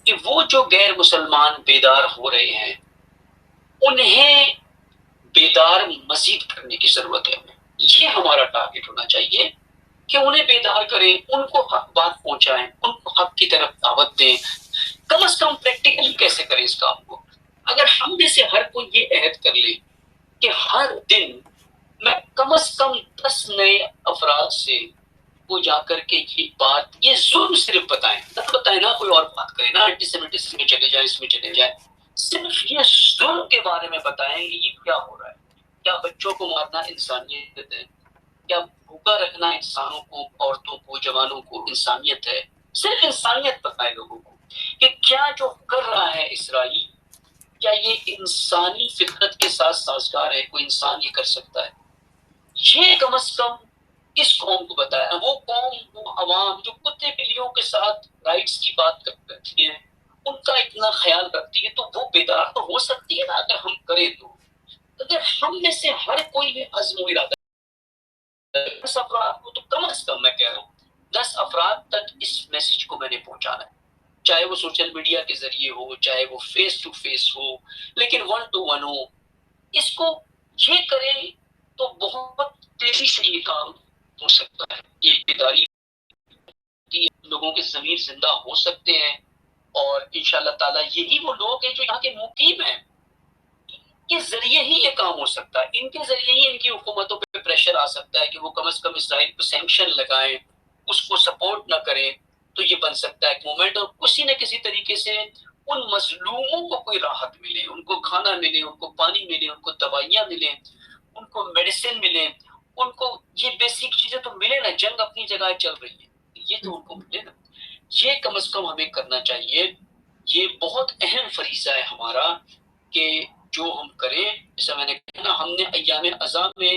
S2: کہ وہ جو غیر مسلمان بیدار ہو رہے ہیں انہیں بیدار مزید کرنے کی ضرورت ہے. یہ ہمارا ٹارگٹ ہونا چاہیے کہ انہیں بیدار کریں، ان کو حق بات پہنچائیں، ان کو حق کی طرف دعوت دیں. کم از کم پریکٹیکلی کیسے کریں اس کام کو؟ اگر ہم میں سے ہر کوئی یہ عہد کر لے کہ ہر دن میں کم از کم 10 نئے افراد سے وہ جا کر کے یہ بات، یہ ظلم صرف بتائیں، نہ بتائیں نہ کوئی اور بات کریں، نہ اینٹی سیمیٹزم میں چلے جائیں، اس میں چلے جائیں، صرف یہ ظلم کے بارے میں بتائیں کہ یہ کیا ہو رہا ہے. کیا بچوں کو مارنا انسانیت ہے؟ کیا بھوکا رکھنا انسانوں کو، عورتوں کو، جوانوں کو انسانیت ہے؟ صرف انسانیت بتائے لوگوں کو کہ کیا جو کر رہا ہے اسرائیل، کیا یہ انسانی فطرت کے ساتھ سازگار ہے؟ کوئی انسان یہ کر سکتا ہے؟ یہ کم از کم اس قوم کو بتایا. وہ قوم، وہ عوام جو کتے بلیوں کے ساتھ رائٹس کی بات کرتی ہیں، ان کا اتنا خیال رکھتی ہے، تو وہ بیدار تو ہو سکتی ہے نا اگر ہم کریں تو. اگر ہم میں سے ہر کوئی بھی عزم و ارادہ 10 افراد کو، تو کم از کم میں کہہ رہا ہوں 10 افراد تک اس میسج کو میں نے پہنچانا ہے، چاہے وہ سوشل میڈیا کے ذریعے ہو، چاہے وہ فیس ٹو فیس ہو، لیکن 1 to 1 ہو. اس کو یہ کریں تو بہت تیزی سے یہ کام ہو سکتا ہے. یہ بیداری لوگوں کے ضمیر زندہ ہو سکتے ہیں، اور انشاءاللہ تعالیٰ یہی وہ لوگ ہیں جو یہاں کے مقیم ہیں. کے ذریعے ہی یہ کام ہو سکتا ہے. ان کے ذریعے ہی ان کی حکومتوں پہ پریشر آ سکتا ہے کہ وہ کم از کم اسرائیل کو سینکشن لگائیں، اس کو سپورٹ نہ کریں. تو یہ بن سکتا ہے ایک مومنٹ، اور کسی نہ کسی طریقے سے ان مظلوموں کو کوئی راحت ملے، ان کو کھانا ملے، ان کو پانی ملے، ان کو دوائیاں ملیں، ان کو میڈیسن ملے، ان کو یہ بیسک چیزیں تو ملے نا. جنگ اپنی جگہ چل رہی ہے، یہ تو ان کو ملے نا. یہ کم از کم ہمیں کرنا چاہیے. یہ بہت اہم فریضہ ہے ہمارا کہ جو ہم کریں. جیسا میں نے کہا نا، ہم نے ایام عزا میں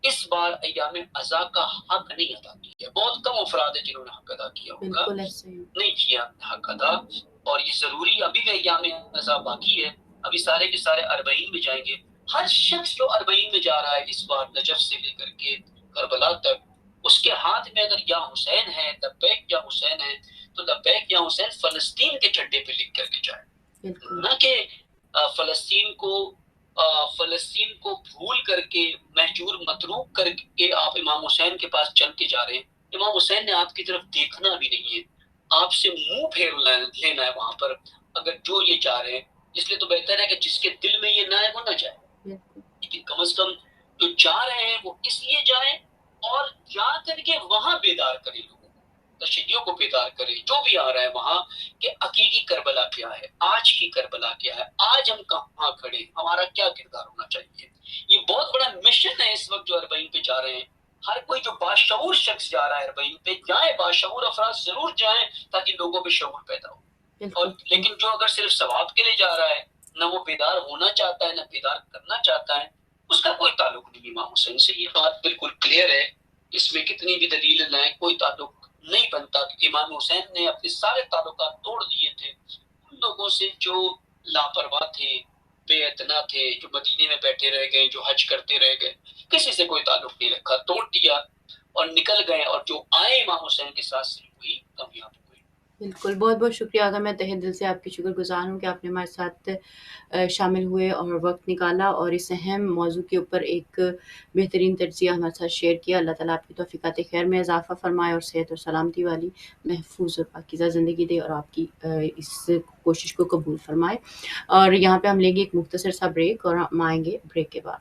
S2: اس بار ایام عزا کا حق نہیں ادا کیا. بہت کم افراد ہیں جنہوں نے حق ادا کیا ہوگا، نہیں کیا حق ادا. اور یہ ضروری، ابھی بھی ایام عزا باقی ہے. ابھی سارے کے سارے 40 میں جائیں گے. ہر شخص جو 40 میں جا رہا ہے اس بار، نجف سے لے کر کے کربلا تک، اس کے ہاتھ میں اگر یا حسین ہے، لبیک یا حسین ہے، تو لبیک یا حسین فلسطین کے جھنڈے پہ لکھ کر کے جائیں، نہ کہ فلسطین کو بھول کر کے مہجور متروک کر کے آپ امام حسین کے پاس چل کے جا رہے ہیں۔ امام حسین نے آپ کی طرف دیکھنا بھی نہیں ہے، آپ سے منہ پھیر لینا ہے وہاں پر اگر جو یہ جا رہے ہیں۔ اس لیے تو بہتر ہے کہ جس کے دل میں یہ نہ ہے وہ نہ جائے، لیکن کم از کم جو جا رہے ہیں وہ اس لیے جائیں اور جا کر کے وہاں بیدار کریں لوگوں کو، تشیعوں کو بیدار کریں جو بھی آ رہا ہے وہاں، کہ حقیقی کربلا کیا ہے، آج کی کربلا کیا ہے، آج ہم کہاں کھڑے ہیں، ہمارا کیا کردار ہونا چاہیے۔ یہ بہت بڑا مشن ہے اس وقت جو اربعین پہ جا رہے ہیں۔ ہر کوئی جو باشعور شخص جا رہا ہے اربعین پہ جائیں، باشعور افراد ضرور جائیں تاکہ لوگوں پہ شعور پیدا ہو۔ اور لیکن جو اگر صرف ثواب کے لیے جا رہا ہے، نہ وہ بیدار ہونا چاہتا ہے نہ بیدار کرنا چاہتا ہے، اس کا کوئی تعلق نہیں امام حسین سے۔ یہ بات بالکل کلیئر ہے، اس میں کتنی بھی دلیل لائیں کوئی تعلق نہیں بنتا، کہ امام حسین نے اپنے سارے تعلقات توڑ دیے تھے ان لوگوں سے جو لاپرواہ تھے، بے اعتنا تھے، جو مدینے میں بیٹھے رہ گئے، جو حج کرتے رہ گئے، کسی سے کوئی تعلق نہیں رکھا، توڑ دیا اور نکل گئے، اور جو آئے امام حسین کے ساتھ صرف وہی کامیاب ہوئے۔
S1: بالکل، بہت بہت شکریہ آقا، میں تہہ دل سے آپ کی شکر گزار ہوں کہ آپ نے ہمارے ساتھ شامل ہوئے اور وقت نکالا اور اس اہم موضوع کے اوپر ایک بہترین تجزیہ ہمارے ساتھ شیئر کیا۔ اللہ تعالیٰ آپ کی توفیقات خیر میں اضافہ فرمائے اور صحت اور سلامتی والی محفوظ اور پاکیزہ زندگی دے، اور آپ کی اس کوشش کو قبول فرمائے۔ اور یہاں پہ ہم لیں گے ایک مختصر سا بریک اور ہم آئیں گے بریک کے بعد۔